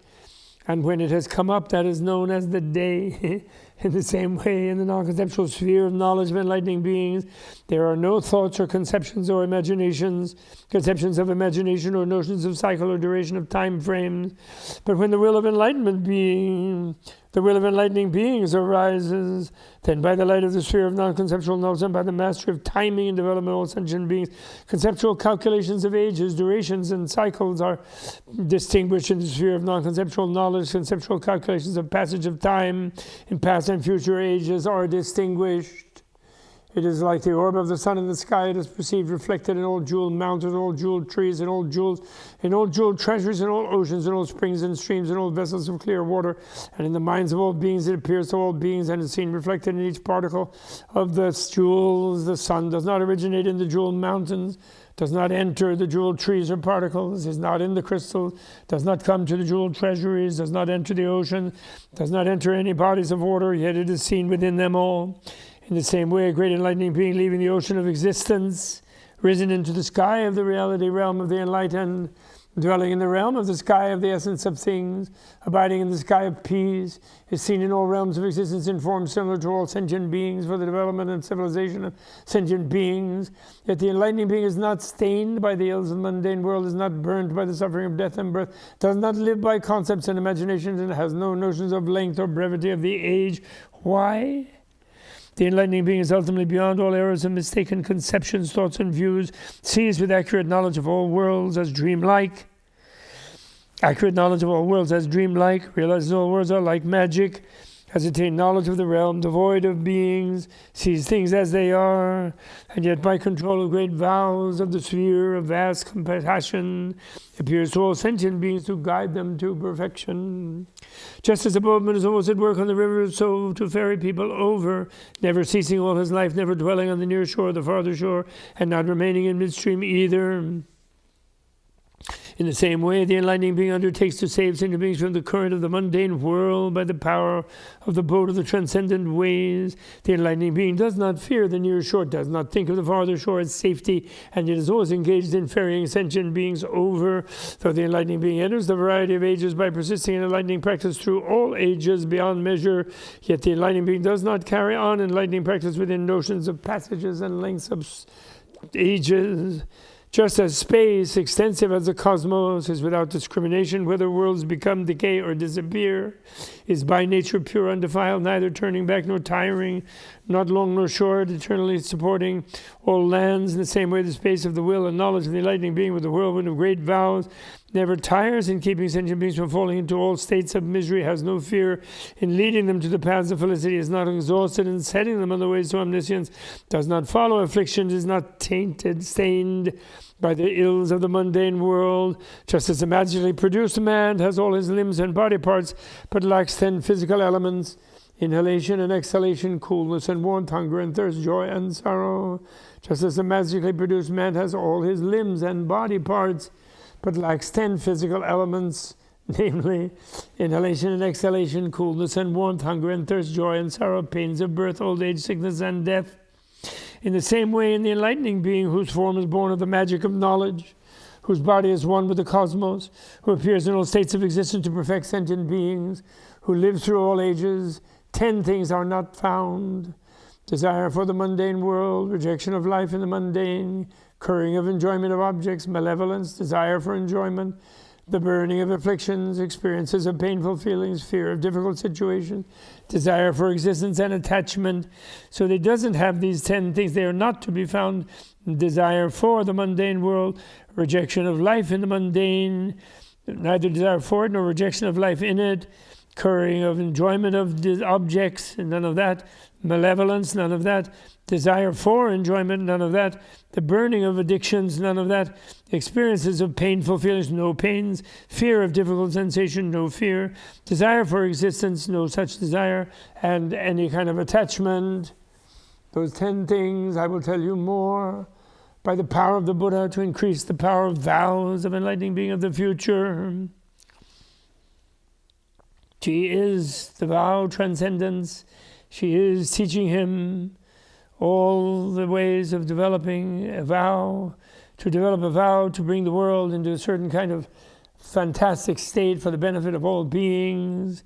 And when it has come up, that is known as the day. In the same way, in the non-conceptual sphere of knowledge of enlightening beings, there are no thoughts or conceptions or imaginations, conceptions of imagination or notions of cycle or duration of time frames. But when the will of enlightenment being, the will of enlightening beings arises, then by the light of the sphere of non-conceptual knowledge and by the mastery of timing and development of all sentient beings, conceptual calculations of ages, durations, and cycles are distinguished in the sphere of non-conceptual knowledge. Conceptual calculations of passage of time in past and future ages are distinguished It is like the orb of the sun in the sky. It is perceived reflected in all jeweled mountains, all jeweled trees, and all jewels, in all jeweled treasures, in all oceans, in all springs and streams, in all vessels of clear water, and in the minds of all beings. It appears to all beings and is seen reflected in each particle of the jewels. The sun does not originate in the jeweled mountains, does not enter the jeweled trees or particles, is not in the crystal, does not come to the jeweled treasuries, does not enter the ocean, does not enter any bodies of water, yet it is seen within them all. In the same way, a great enlightening being leaving the ocean of existence, risen into the sky of the reality realm of the enlightened, dwelling in the realm of the sky of the essence of things, abiding in the sky of peace, is seen in all realms of existence in forms similar to all sentient beings for the development and civilization of sentient beings. Yet the enlightening being is not stained by the ills of the mundane world, is not burnt by the suffering of death and birth, does not live by concepts and imaginations, and has no notions of length or brevity of the age. Why? The enlightening being is ultimately beyond all errors and mistaken conceptions, thoughts, and views, sees with accurate knowledge of all worlds as dreamlike. Accurate knowledge of all worlds as dreamlike, realizes all worlds are like magic, has attained knowledge of the realm, devoid of beings, sees things as they are, and yet by control of great vows of the sphere of vast compassion, appears to all sentient beings to guide them to perfection. Just as a boatman is always at work on the river, so to ferry people over, never ceasing all his life, never dwelling on the near shore or the farther shore, and not remaining in midstream either. In the same way, the enlightening being undertakes to save sentient beings from the current of the mundane world by the power of the boat of the transcendent ways. The enlightening being does not fear the near shore, does not think of the farther shore as safety, and yet is always engaged in ferrying sentient beings over. Though the enlightening being enters the variety of ages by persisting in enlightening practice through all ages beyond measure, yet the enlightening being does not carry on enlightening practice within notions of passages and lengths of ages. Just as space, extensive as the cosmos, is without discrimination whether worlds become, decay, or disappear, is by nature pure, undefiled, neither turning back nor tiring, not long nor short, eternally supporting all lands. In the same way, the space of the will and knowledge of the enlightening being with the whirlwind of great vows never tires in keeping sentient beings from falling into all states of misery, has no fear in leading them to the paths of felicity, is not exhausted in setting them on the ways to omniscience, does not follow afflictions, is not stained by the ills of the mundane world. Just as a magically produced man has all his limbs and body parts, but lacks 10 physical elements: inhalation and exhalation, coolness and warmth, hunger and thirst, joy and sorrow. Just as a magically produced man has all his limbs and body parts, but lacks 10 physical elements, namely inhalation and exhalation, coolness and warmth, hunger and thirst, joy and sorrow, pains of birth, old age, sickness and death. In the same way, in the enlightening being, whose form is born of the magic of knowledge, whose body is one with the cosmos, who appears in all states of existence to perfect sentient beings, who lives through all ages, 10 things are not found: desire for the mundane world, rejection of life in the mundane, currying of enjoyment of objects, malevolence, desire for enjoyment, the burning of afflictions, experiences of painful feelings, fear of difficult situations, desire for existence and attachment. So they doesn't have these 10 things. They are not to be found. Desire for the mundane world, rejection of life in the mundane, neither desire for it nor rejection of life in it, currying of enjoyment of the objects, none of that, malevolence, none of that, desire for enjoyment, none of that, the burning of addictions, none of that, experiences of painful feelings, no pains, fear of difficult sensation, no fear, desire for existence, no such desire, and any kind of attachment. Those 10 things, I will tell you more by the power of the Buddha to increase the power of vows of enlightening being of the future. She is the vow transcendence. She is teaching him all the ways of developing a vow, to develop a vow to bring the world into a certain kind of fantastic state for the benefit of all beings.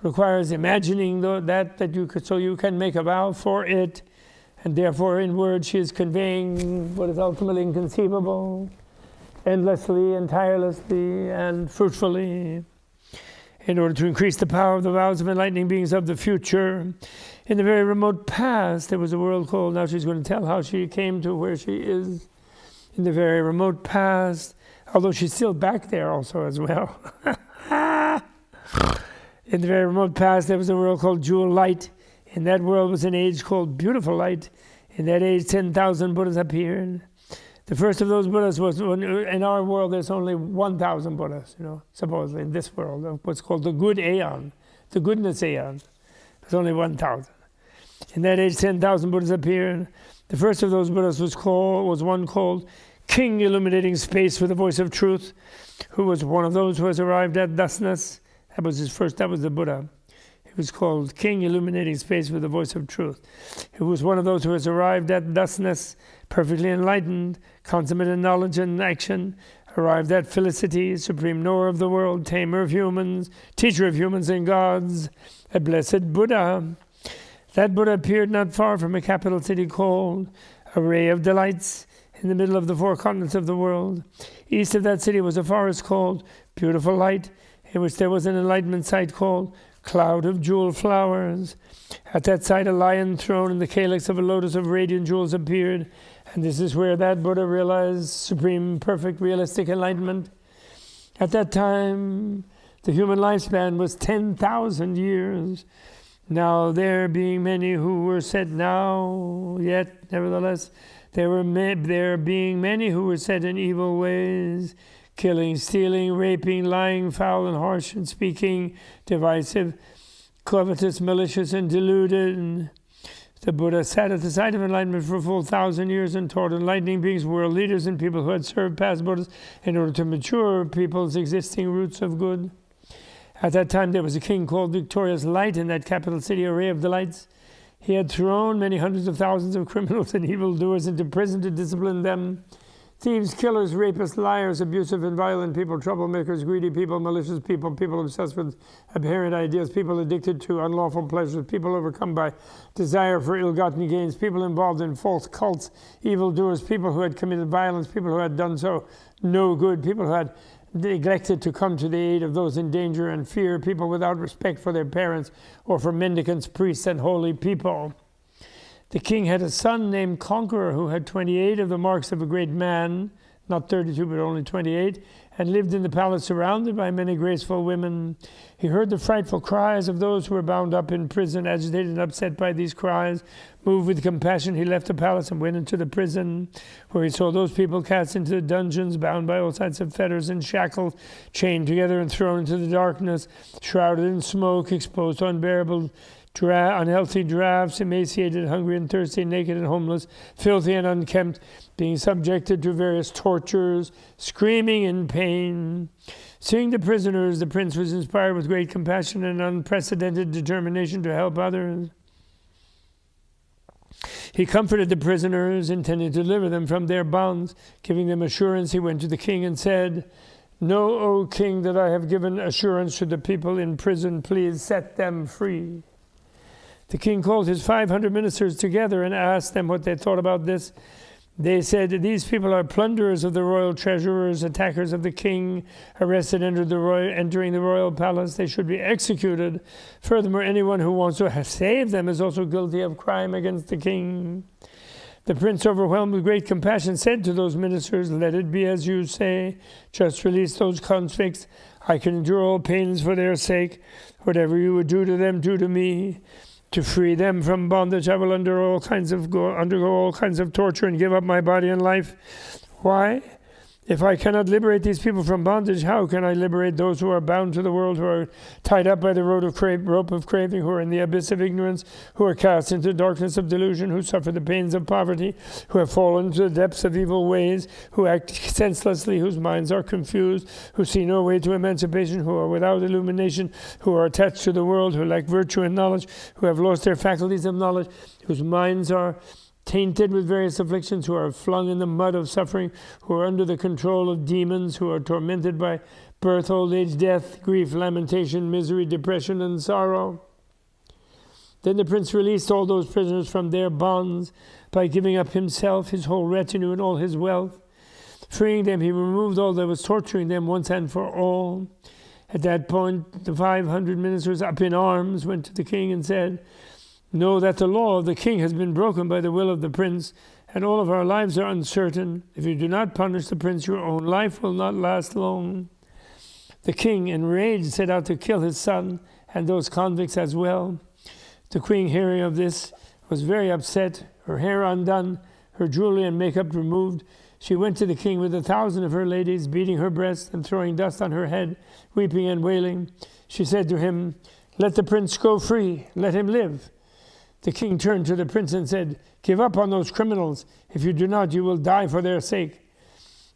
Requires imagining that you could, so you can make a vow for it, and therefore in words she is conveying what is ultimately inconceivable, endlessly and tirelessly and fruitfully, in order to increase the power of the vows of enlightening beings of the future. In the very remote past, there was a world called, now she's going to tell how she came to where she is. In the very remote past, although she's still back there also as well. In the very remote past, there was a world called Jewel Light. In that world was an age called Beautiful Light. In that age, 10,000 Buddhas appeared. The first of those Buddhas was, in our world, there's only 1,000 Buddhas, supposedly in this world, what's called the good aeon, the goodness aeon. There's only 1,000. In that age, 10,000 Buddhas appeared. The first of those Buddhas was one called King Illuminating Space with the Voice of Truth, who was one of those who has arrived at thusness. That was the Buddha. He was called King Illuminating Space with the Voice of Truth. He was one of those who has arrived at thusness, perfectly enlightened, consummate in knowledge and action, arrived at felicity, supreme knower of the world, tamer of humans, teacher of humans and gods, a blessed Buddha. That Buddha appeared not far from a capital city called a ray of delights in the middle of the four continents of the world. East of that city was a forest called Beautiful Light, in which there was an enlightenment site called Cloud of Jewel Flowers. At that site, a lion throne in the calyx of a lotus of radiant jewels appeared, and this is where that Buddha realized supreme, perfect, realistic enlightenment. At that time, the human lifespan was 10,000 years. Now there being many who were set yet nevertheless, there being many who were set in evil ways, killing, stealing, raping, lying, foul and harsh and speaking, divisive, covetous, malicious and deluded. The Buddha sat at the side of enlightenment for a full 1,000 years and taught enlightening beings, world leaders and people who had served past Buddhas in order to mature people's existing roots of good. At that time there was a king called Victorious Light in that capital city, a ray of delights. He had thrown many hundreds of thousands of criminals and evildoers into prison to discipline them. Thieves, killers, rapists, liars, abusive and violent people, troublemakers, greedy people, malicious people, people obsessed with aberrant ideas, people addicted to unlawful pleasures, people overcome by desire for ill-gotten gains, people involved in false cults, evildoers, people who had committed violence, people who had done so no good, people who had neglected to come to the aid of those in danger and fear, people without respect for their parents or for mendicants, priests, and holy people. The king had a son named Conqueror who had 28 of the marks of a great man, not 32 but only 28, and lived in the palace surrounded by many graceful women. He heard the frightful cries of those who were bound up in prison. Agitated and upset by these cries, moved with compassion, he left the palace and went into the prison, where he saw those people cast into the dungeons, bound by all sorts of fetters and shackles, chained together and thrown into the darkness, shrouded in smoke, exposed to unbearable unhealthy draughts, emaciated, hungry and thirsty, naked and homeless, filthy and unkempt, being subjected to various tortures, screaming in pain. Seeing the prisoners, the prince was inspired with great compassion and unprecedented determination to help others. He comforted the prisoners, intending to deliver them from their bonds. Giving them assurance, he went to the king and said, "Know, O king, that I have given assurance to the people in prison. Please set them free." The king called his 500 ministers together and asked them what they thought about this. They said, "These people are plunderers of the royal treasurers, attackers of the king, arrested entering the royal palace. They should be executed. Furthermore, anyone who wants to save them is also guilty of crime against the king." The prince, overwhelmed with great compassion, said to those ministers, "Let it be as you say. Just release those convicts. I can endure all pains for their sake. Whatever you would do to them, do to me. To free them from bondage, I will undergo all kinds of torture and give up my body and life. Why? If I cannot liberate these people from bondage, how can I liberate those who are bound to the world, who are tied up by the rope of craving, who are in the abyss of ignorance, who are cast into the darkness of delusion, who suffer the pains of poverty, who have fallen into the depths of evil ways, who act senselessly, whose minds are confused, who see no way to emancipation, who are without illumination, who are attached to the world, who lack virtue and knowledge, who have lost their faculties of knowledge, whose minds are tainted with various afflictions, who are flung in the mud of suffering, who are under the control of demons, who are tormented by birth, old age, death, grief, lamentation, misery, depression, and sorrow." Then the prince released all those prisoners from their bonds by giving up himself, his whole retinue, and all his wealth. Freeing them, he removed all that was torturing them once and for all. At that point, the 500 ministers, up in arms, went to the king and said, "Know that the law of the king has been broken by the will of the prince, and all of our lives are uncertain. If you do not punish the prince, your own life will not last long." The king, enraged, set out to kill his son and those convicts as well. The queen, hearing of this, was very upset, her hair undone, her jewelry and makeup removed. She went to the king with 1,000 of her ladies, beating her breast and throwing dust on her head, weeping and wailing. She said to him, "Let the prince go free, let him live." The king turned to the prince and said, "Give up on those criminals. If you do not, you will die for their sake."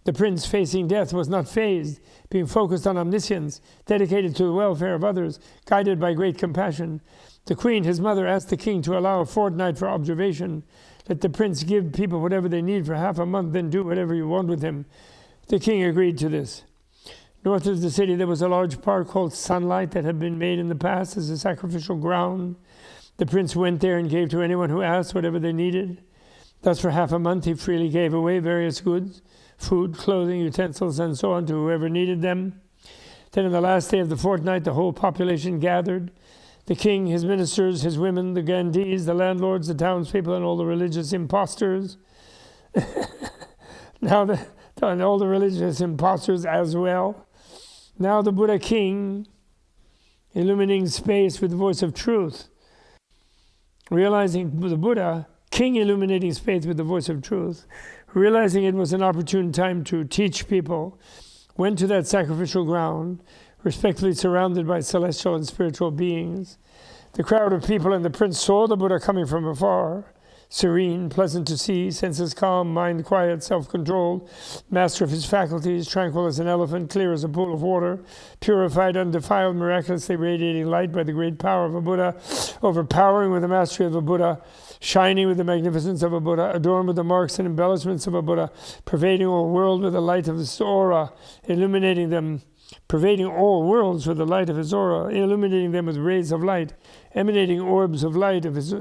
The prince, facing death, was not fazed, being focused on omniscience, dedicated to the welfare of others, guided by great compassion. The queen, his mother, asked the king to allow a fortnight for observation. Let the prince give people whatever they need for half a month, then do whatever you want with him. The king agreed to this. North of the city there was a large park called Sunlight that had been made in the past as a sacrificial ground. The prince went there and gave to anyone who asked whatever they needed. Thus for half a month he freely gave away various goods, food, clothing, utensils, and so on to whoever needed them. Then on the last day of the fortnight the whole population gathered. The king, his ministers, his women, the grandees, the landlords, the townspeople, and all the religious impostors. And all the religious impostors as well. Now the Buddha king, illuminating space with the voice of truth, realizing the Buddha king illuminating space with the voice of truth, realizing it was an opportune time to teach people, went to that sacrificial ground, respectfully surrounded by celestial and spiritual beings. The crowd of people and the prince saw the Buddha coming from afar, serene, pleasant to see, senses calm, mind quiet, self-controlled, master of his faculties, tranquil as an elephant, clear as a pool of water, purified, undefiled, miraculously radiating light by the great power of a Buddha, overpowering with the mastery of a Buddha, shining with the magnificence of a Buddha, adorned with the marks and embellishments of a Buddha, pervading all world with the light of his aura, illuminating them, pervading all worlds with the light of his aura, illuminating them with rays of light, emanating orbs of light of his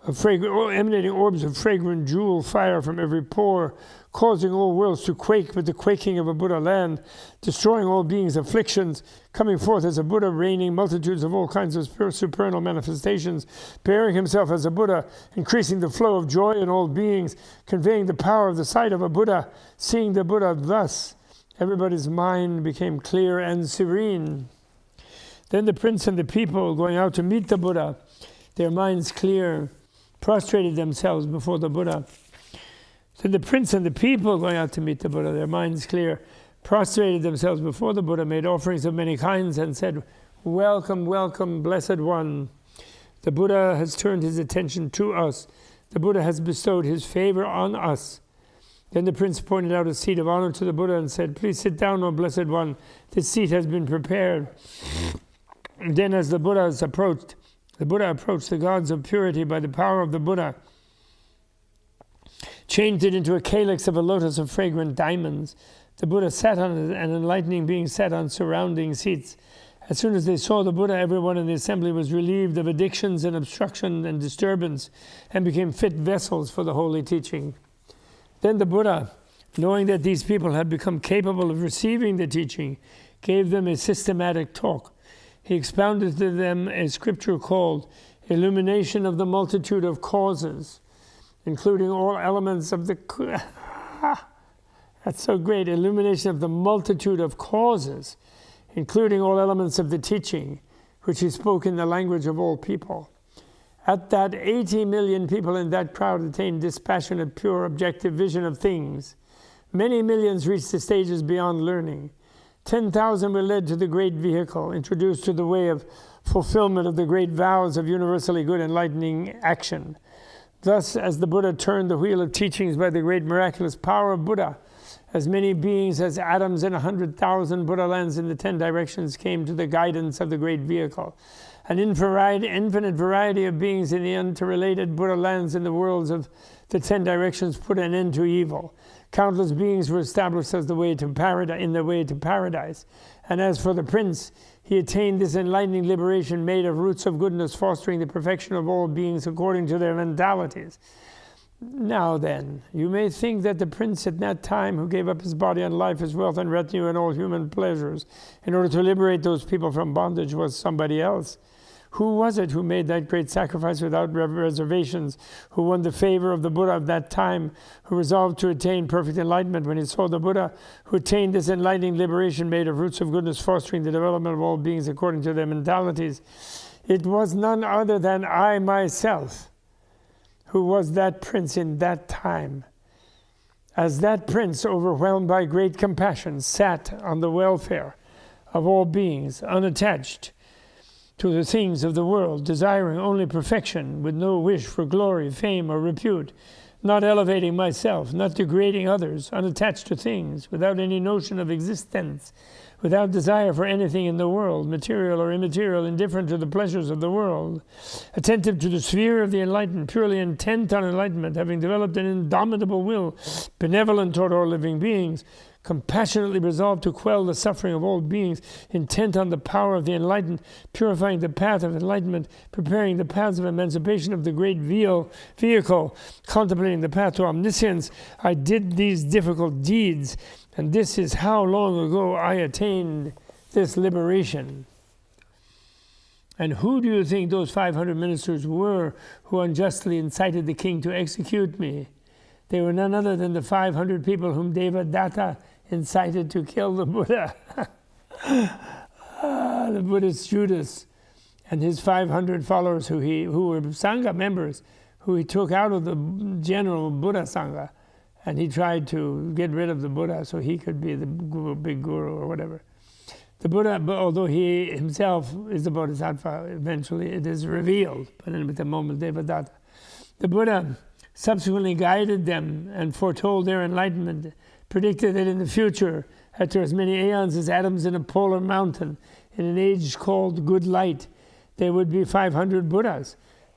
emanating orbs of fragrant jewel fire from every pore, causing all worlds to quake with the quaking of a Buddha land, destroying all beings' afflictions, coming forth as a Buddha, reigning multitudes of all kinds of supernal manifestations, bearing himself as a Buddha, increasing the flow of joy in all beings, conveying the power of the sight of a Buddha, seeing the Buddha thus. Everybody's mind became clear and serene. Then the prince and the people going out to meet the Buddha, their minds clear, prostrated themselves before the Buddha. Then the prince and the people going out to meet the Buddha, their minds clear, prostrated themselves before the Buddha, made offerings of many kinds and said, "Welcome, welcome, blessed one. The Buddha has turned his attention to us. The Buddha has bestowed his favor on us." Then the prince pointed out a seat of honor to the Buddha and said, "Please sit down, O blessed one. This seat has been prepared." And then as the Buddha approached the gods of purity by the power of the Buddha, changed it into a calyx of a lotus of fragrant diamonds. The Buddha sat on it, and enlightening beings sat on surrounding seats. As soon as they saw the Buddha, everyone in the assembly was relieved of addictions and obstruction and disturbance, and became fit vessels for the holy teaching. Then the Buddha, knowing that these people had become capable of receiving the teaching, gave them a systematic talk. He expounded to them a scripture called Illumination of the Multitude of Causes, including all elements of the... That's so great. Illumination of the multitude of causes, including all elements of the teaching, which he spoke in the language of all people. At that, 80 million people in that crowd attained dispassionate, pure, objective vision of things. Many millions reached the stages beyond learning. 10,000 were led to the great vehicle, introduced to the way of fulfillment of the great vows of universally good enlightening action. Thus, as the Buddha turned the wheel of teachings by the great miraculous power of Buddha, as many beings as atoms in 100,000 Buddha lands in the 10 directions came to the guidance of the great vehicle. An infinite variety of beings in the interrelated Buddha lands in the worlds of the 10 directions put an end to evil. Countless beings were established as in the way to paradise. And as for the prince, he attained this enlightening liberation made of roots of goodness, fostering the perfection of all beings according to their mentalities. Now then, you may think that the prince at that time, who gave up his body and life, his wealth and retinue and all human pleasures in order to liberate those people from bondage, was somebody else. Who was it who made that great sacrifice without reservations, who won the favor of the Buddha of that time, who resolved to attain perfect enlightenment when he saw the Buddha, who attained this enlightening liberation made of roots of goodness, fostering the development of all beings according to their mentalities? It was none other than I myself, who was that prince in that time. As that prince, overwhelmed by great compassion, sat on the welfare of all beings, unattached to the things of the world, desiring only perfection, with no wish for glory, fame, or repute, not elevating myself, not degrading others, unattached to things, without any notion of existence, without desire for anything in the world, material or immaterial, indifferent to the pleasures of the world, attentive to the sphere of the enlightened, purely intent on enlightenment, having developed an indomitable will, benevolent toward all living beings, compassionately resolved to quell the suffering of all beings, intent on the power of the enlightened, purifying the path of enlightenment, preparing the paths of emancipation of the great vehicle, contemplating the path to omniscience, I did these difficult deeds, and this is how long ago I attained this liberation. And who do you think those 500 ministers were who unjustly incited the king to execute me? They were none other than the 500 people whom Devadatta incited to kill the Buddha. The Buddhist Judas and his 500 followers who were Sangha members, who he took out of the general Buddha Sangha, and he tried to get rid of the Buddha so he could be the big guru or whatever. The Buddha, although he himself is the Bodhisattva, eventually it is revealed, but at the moment Devadatta. The Buddha subsequently guided them and foretold their enlightenment, predicted that in the future, after as many aeons as atoms in a polar mountain, in an age called Good Light, there would be 500 Buddhas,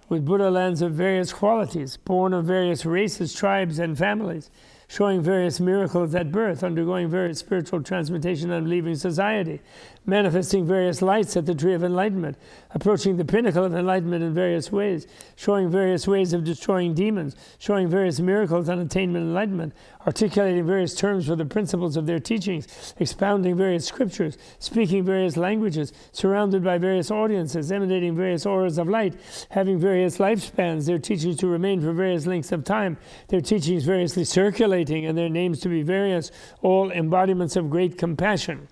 with Buddha lands of various qualities, born of various races, tribes, and families, showing various miracles at birth, undergoing various spiritual transmutation and leaving society, manifesting various lights at the tree of enlightenment, approaching the pinnacle of enlightenment in various ways, showing various ways of destroying demons, showing various miracles on attainment and enlightenment, articulating various terms for the principles of their teachings, expounding various scriptures, speaking various languages, surrounded by various audiences, emanating various auras of light, having various lifespans, their teachings to remain for various lengths of time, their teachings variously circulating, and their names to be various, all embodiments of great compassion.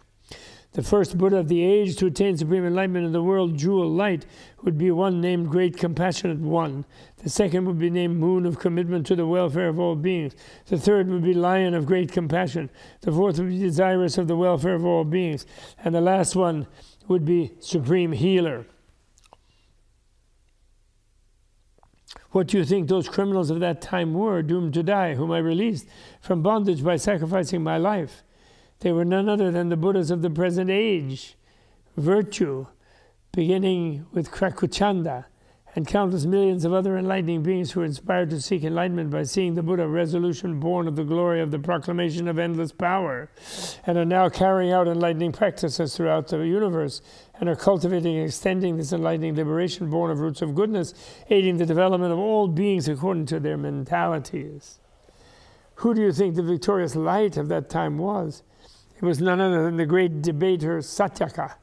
The first Buddha of the age to attain supreme enlightenment in the world, Jewel Light, would be one named Great Compassionate One. The second would be named Moon of Commitment to the welfare of all beings. The third would be Lion of Great Compassion. The fourth would be Desirous of the welfare of all beings. And the last one would be Supreme Healer. What do you think those criminals of that time were, doomed to die, whom I released from bondage by sacrificing my life? They were none other than the Buddhas of the present age. Virtue, beginning with Krakuchanda, and countless millions of other enlightening beings who were inspired to seek enlightenment by seeing the Buddha, resolution born of the glory of the proclamation of endless power, and are now carrying out enlightening practices throughout the universe, and are cultivating and extending this enlightening liberation born of roots of goodness, aiding the development of all beings according to their mentalities. Who do you think the victorious light of that time was? It was none other than the great debater Satyaka.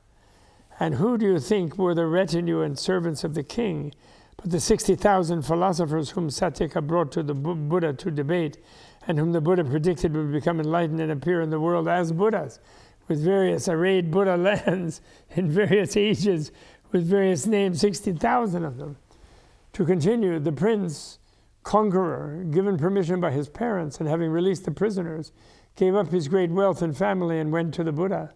And who do you think were the retinue and servants of the king, but the 60,000 philosophers whom Satyaka brought to the Buddha to debate, and whom the Buddha predicted would become enlightened and appear in the world as Buddhas, with various arrayed Buddha lands in various ages, with various names, 60,000 of them. To continue, the prince, conqueror, given permission by his parents, and having released the prisoners, gave up his great wealth and family and went to the Buddha.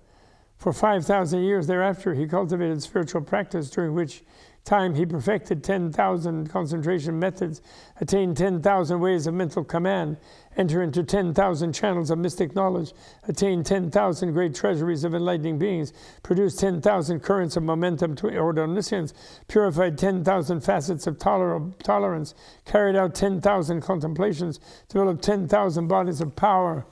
For 5,000 years thereafter, he cultivated spiritual practice, during which time he perfected 10,000 concentration methods, attained 10,000 ways of mental command, entered into 10,000 channels of mystic knowledge, attained 10,000 great treasuries of enlightening beings, produced 10,000 currents of momentum toward omniscience, purified 10,000 facets of tolerance, carried out 10,000 contemplations, developed 10,000 bodies of power,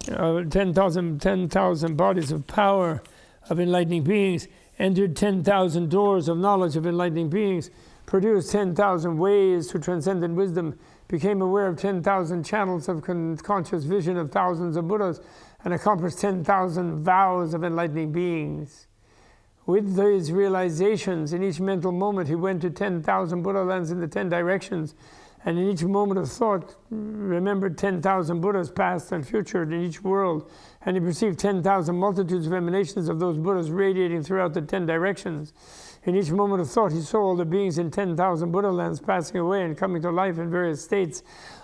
10,000 bodies of power of enlightening beings, entered 10,000 doors of knowledge of enlightening beings, produced 10,000 ways to transcendent wisdom, became aware of 10,000 channels of conscious vision of thousands of Buddhas, and accomplished 10,000 vows of enlightening beings. With these realizations, in each mental moment, he went to 10,000 Buddha lands in the 10 directions, And in each moment of thought, remembered 10,000 Buddhas past and future in each world. And he perceived 10,000 multitudes of emanations of those Buddhas radiating throughout the 10 directions. In each moment of thought, he saw all the beings in 10,000 Buddha lands passing away and coming to life in various states,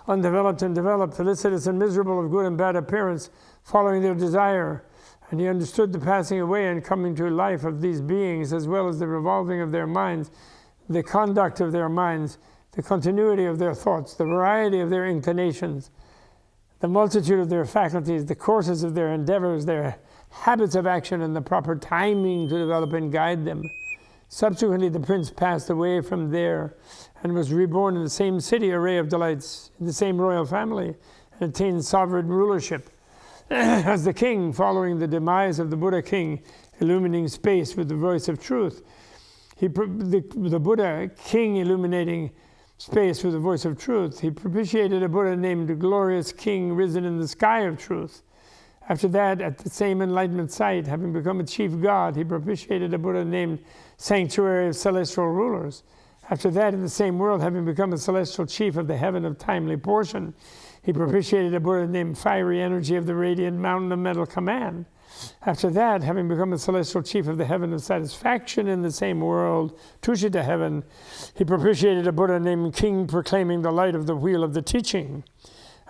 undeveloped and developed, felicitous and miserable, of good and bad appearance, following their desire. And he understood the passing away and coming to life of these beings, as well as the revolving of their minds, the conduct of their minds, the continuity of their thoughts, the variety of their inclinations, the multitude of their faculties, the courses of their endeavors, their habits of action, and the proper timing to develop and guide them. Subsequently, the prince passed away from there and was reborn in the same city, Array of Delights, in the same royal family, and attained sovereign rulership as the king, following the demise of the Buddha king, illuminating space with the voice of truth. The Buddha king illuminating space with the voice of truth. He propitiated a Buddha named the Glorious King, risen in the sky of truth. After that, at the same enlightenment site, having become a chief god, he propitiated a Buddha named Sanctuary of Celestial Rulers. After that, in the same world, having become a celestial chief of the heaven of timely portion, he propitiated a Buddha named Fiery Energy of the Radiant Mountain of Mental Command. After that, having become a celestial chief of the heaven of satisfaction in the same world, Tushita heaven, he propitiated a Buddha named King proclaiming the light of the wheel of the teaching.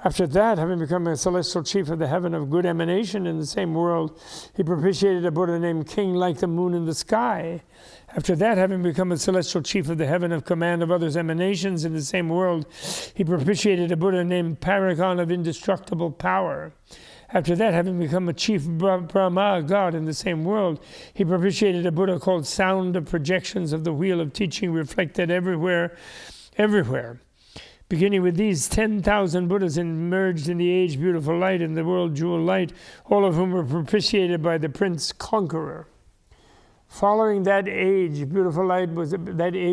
After that, having become a celestial chief of the heaven of good emanation in the same world, he propitiated a Buddha named King like the moon in the sky. After that, having become a celestial chief of the heaven of command of others' emanations in the same world, he propitiated a Buddha named Paragon of indestructible power. After that, having become a chief Brahma god in the same world, he propitiated a Buddha called Sound of Projections of the Wheel of Teaching reflected everywhere. Beginning with these 10,000 Buddhas emerged in the age beautiful light and the world jewel light, all of whom were propitiated by the Prince Conqueror. Following that age beautiful light was an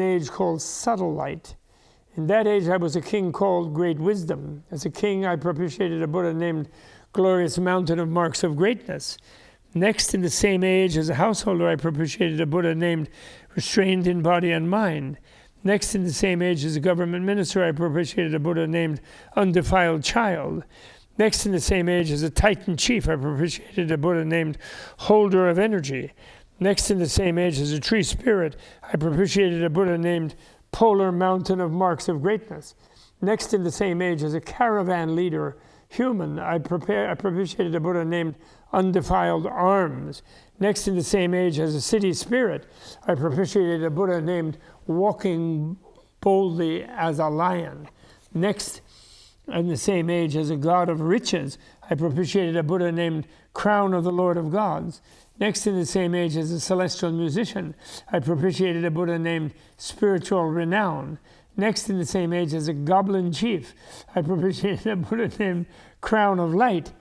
age called subtle light. In that age, I was a king called Great Wisdom. As a king, I propitiated a Buddha named Glorious Mountain of Marks of Greatness. Next, in the same age, as a householder, I propitiated a Buddha named Restrained in Body and Mind. Next, in the same age, as a government minister, I propitiated a Buddha named Undefiled Child. Next, in the same age, as a Titan chief, I propitiated a Buddha named Holder of Energy. Next, in the same age, as a tree spirit, I propitiated a Buddha named Polar Mountain of Marks of Greatness. Next, in the same age, as a caravan leader, human, I propitiated a Buddha named Undefiled Arms. Next, in the same age, as a city spirit, I propitiated a Buddha named Walking Boldly as a Lion. Next, in the same age, as a god of riches, I propitiated a Buddha named Crown of the Lord of Gods. Next, in the same age, as a celestial musician, I propitiated a Buddha named Spiritual Renown. Next, in the same age, as a goblin chief, I propitiated a Buddha named Crown of Light.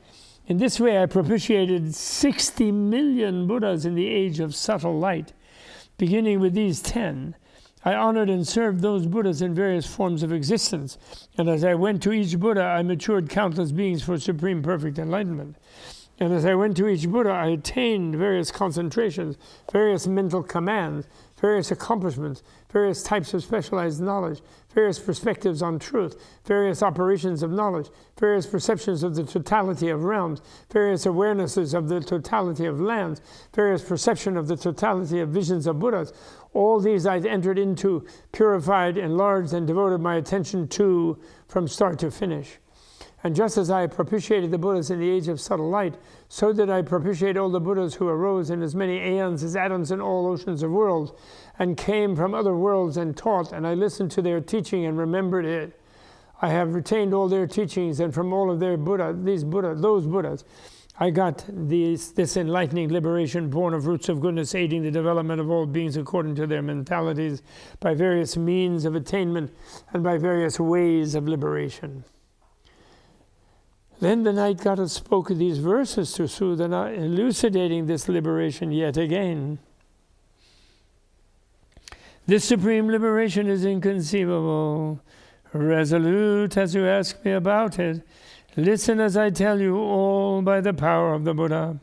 In this way, I propitiated 60 million Buddhas in the age of subtle light. Beginning with these 10, I honored and served those Buddhas in various forms of existence. And as I went to each Buddha, I matured countless beings for supreme perfect enlightenment. And as I went to each Buddha, I attained various concentrations, various mental commands, various accomplishments, various types of specialized knowledge, various perspectives on truth, various operations of knowledge, various perceptions of the totality of realms, various awarenesses of the totality of lands, various perception of the totality of visions of Buddhas. All these I entered into, purified, enlarged, and devoted my attention to from start to finish. And just as I propitiated the Buddhas in the age of subtle light, so did I propitiate all the Buddhas who arose in as many aeons as atoms in all oceans of worlds, and came from other worlds and taught, and I listened to their teaching and remembered it. I have retained all their teachings, and from all of their those Buddhas, I got this enlightening liberation born of roots of goodness, aiding the development of all beings according to their mentalities, by various means of attainment and by various ways of liberation. Then the night goddess spoke these verses to Sudana, elucidating this liberation yet again. This supreme liberation is inconceivable. Resolute as you ask me about it, listen as I tell you all by the power of the Buddha.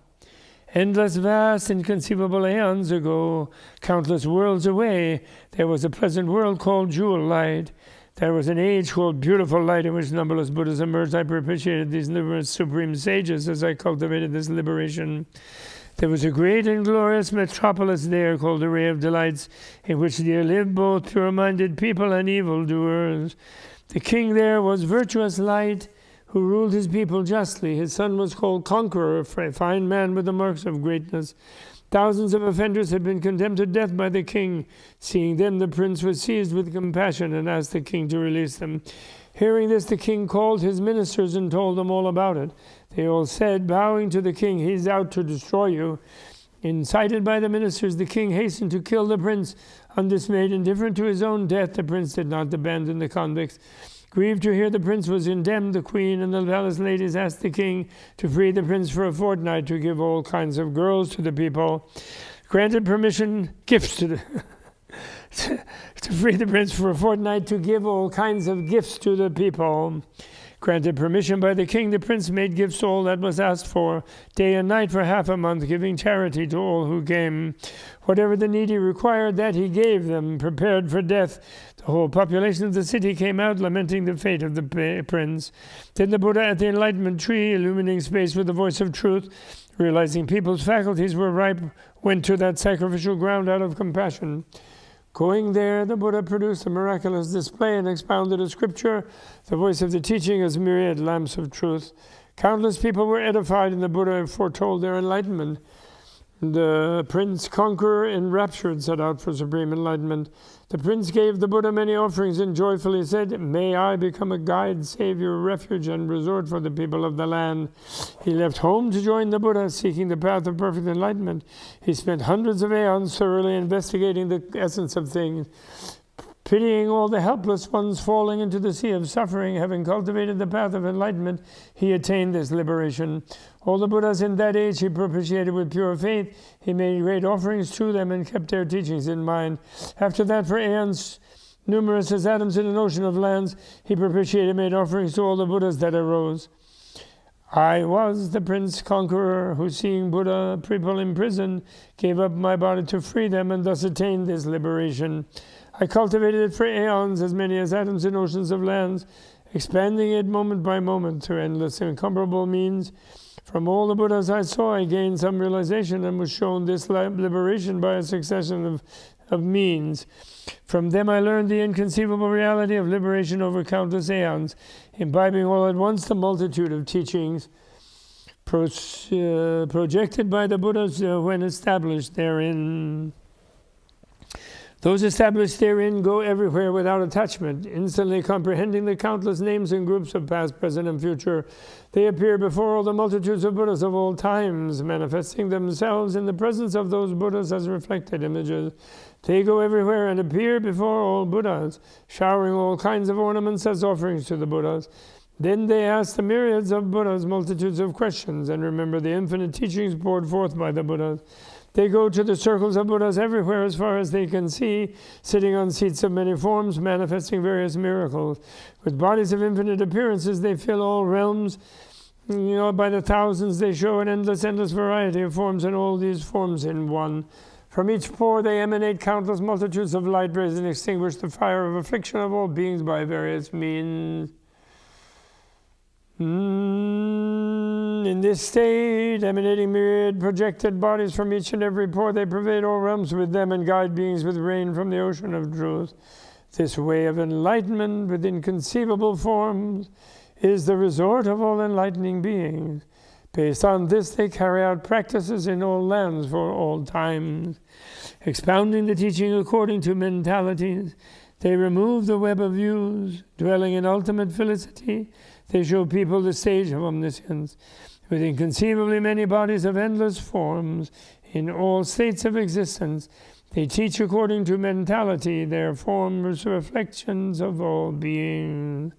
Endless, vast, inconceivable aeons ago, countless worlds away, there was a pleasant world called Jewel Light. There was an age called Beautiful Light in which numberless Buddhas emerged. I appreciated these numerous supreme sages as I cultivated this liberation. There was a great and glorious metropolis there called the Ray of Delights, in which there lived both pure-minded people and evildoers. The king there was virtuous Light, who ruled his people justly. His son was called Conqueror, a fine man with the marks of greatness. Thousands of offenders had been condemned to death by the king. Seeing them, the prince was seized with compassion and asked the king to release them. Hearing this, the king called his ministers and told them all about it. They all said, bowing to the king, "He's out to destroy you." Incited by the ministers, the king hastened to kill the prince. Undismayed, indifferent to his own death, the prince did not abandon the convicts. Grieved to hear the prince was condemned, the queen and the palace ladies asked the king to free the prince for a fortnight to give all kinds of girls to the people. Granted permission, gifts to the to free the prince for a fortnight to give all kinds of gifts to the people. Granted permission by the king, the prince made gifts all that was asked for, day and night for half a month, giving charity to all who came. Whatever the needy required, that he gave them, prepared for death. The whole population of the city came out, lamenting the fate of the prince. Then the Buddha at the enlightenment tree, illuminating space with the voice of truth, realizing people's faculties were ripe, went to that sacrificial ground out of compassion. Going there, the Buddha produced a miraculous display and expounded a scripture, the voice of the teaching as myriad lamps of truth. Countless people were edified, and the Buddha foretold their enlightenment. The prince, conqueror, enraptured, set out for supreme enlightenment. The prince gave the Buddha many offerings and joyfully said, "May I become a guide, savior, refuge, and resort for the people of the land." He left home to join the Buddha, seeking the path of perfect enlightenment. He spent hundreds of aeons thoroughly investigating the essence of things, pitying all the helpless ones falling into the sea of suffering. Having cultivated the path of enlightenment, he attained this liberation. All the Buddhas in that age he propitiated with pure faith. He made great offerings to them and kept their teachings in mind. After that, for aeons, numerous as atoms in an ocean of lands, he propitiated, made offerings to all the Buddhas that arose. I was the prince conqueror who, seeing Buddha people in prison, gave up my body to free them and thus attained this liberation. I cultivated it for aeons, as many as atoms in oceans of lands, expanding it moment by moment through endless, incomparable means. From all the Buddhas I saw, I gained some realization and was shown this liberation by a succession of means. From them I learned the inconceivable reality of liberation over countless aeons, imbibing all at once the multitude of teachings projected by the Buddhas when established therein. Those established therein go everywhere without attachment, instantly comprehending the countless names and groups of past, present, and future. They appear before all the multitudes of Buddhas of all times, manifesting themselves in the presence of those Buddhas as reflected images. They go everywhere and appear before all Buddhas, showering all kinds of ornaments as offerings to the Buddhas. Then they ask the myriads of Buddhas multitudes of questions and remember the infinite teachings poured forth by the Buddhas. They go to the circles of Buddhas everywhere as far as they can see, sitting on seats of many forms, manifesting various miracles. With bodies of infinite appearances, they fill all realms. By the thousands, they show an endless variety of forms, and all these forms in one. From each pore, they emanate countless multitudes of light rays and extinguish the fire of affliction of all beings by various means. In this state, emanating myriad projected bodies from each and every pore, they pervade all realms with them and guide beings with rain from the ocean of truth. This way of enlightenment with inconceivable forms is the resort of all enlightening beings. Based on this, they carry out practices in all lands for all times. Expounding the teaching according to mentalities, they remove the web of views, dwelling in ultimate felicity. They show people the stage of omniscience, with inconceivably many bodies of endless forms in all states of existence. They teach according to mentality, their forms reflections of all beings.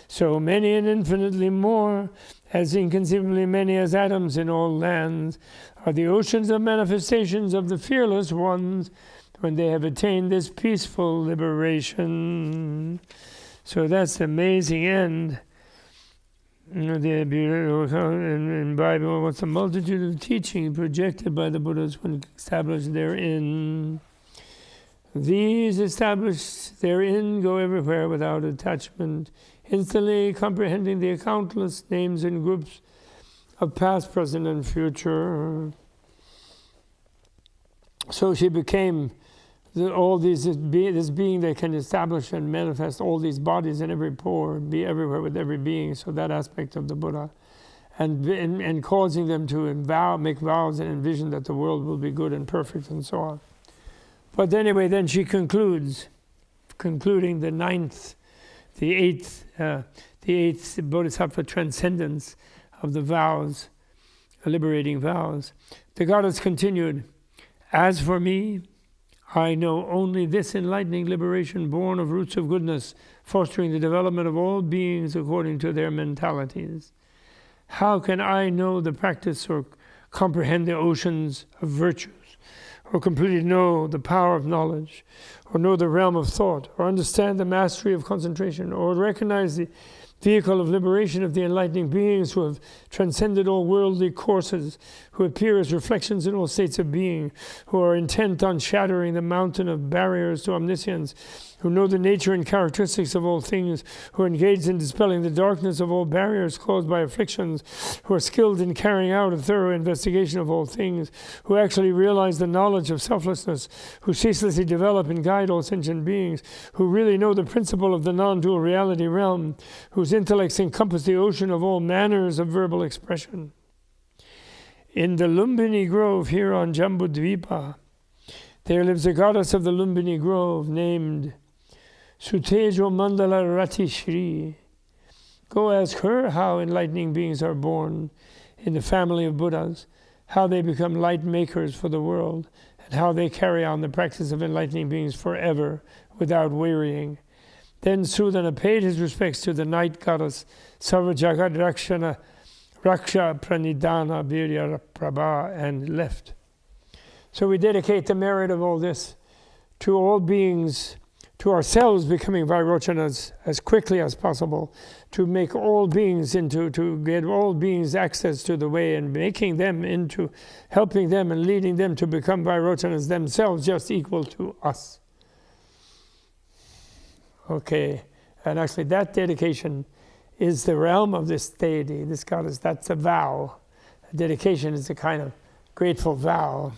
So many and infinitely more, as inconceivably many as atoms in all lands, are the oceans of manifestations of the fearless ones when they have attained this peaceful liberation. So that's the amazing end. in Bible, what's a multitude of teaching projected by the Buddhas when established therein. These established therein go everywhere without attachment, instantly comprehending the countless names and groups of past, present, and future. So she became this being that can establish and manifest all these bodies in every pore, be everywhere with every being. So that aspect of the Buddha, and causing them to make vows and envision that the world will be good and perfect and so on. But anyway, then she concluding the eighth Bodhisattva transcendence of the vows, liberating vows. The goddess continued, "As for me, I know only this enlightening liberation born of roots of goodness, fostering the development of all beings according to their mentalities. How can I know the practice or comprehend the oceans of virtues, or completely know the power of knowledge, or know the realm of thought, or understand the mastery of concentration, or recognize the vehicle of liberation of the enlightening beings who have transcended all worldly courses, who appear as reflections in all states of being, who are intent on shattering the mountain of barriers to omniscience, who know the nature and characteristics of all things, who are engaged in dispelling the darkness of all barriers caused by afflictions, who are skilled in carrying out a thorough investigation of all things, who actually realize the knowledge of selflessness, who ceaselessly develop and guide all sentient beings, who really know the principle of the non-dual reality realm, whose intellects encompass the ocean of all manners of verbal expression. In the Lumbini Grove here on Jambudvipa, there lives a goddess of the Lumbini Grove named Sutejo Mandala Rati Shri. Go ask her how enlightening beings are born in the family of Buddhas, how they become light makers for the world, and how they carry on the practice of enlightening beings forever without wearying. Then Sudana paid his respects to the night goddess Sarvajagat Raksha Pranidhana Virya Prabha and left. So we dedicate the merit of all this to all beings, to ourselves becoming Vairochanas as quickly as possible, to make all beings to get all beings access to the way and making them into, helping them and leading them to become Vairochanas themselves just equal to us. Okay, and actually that dedication is the realm of this deity, this goddess. That's a vow. A dedication is a kind of grateful vow.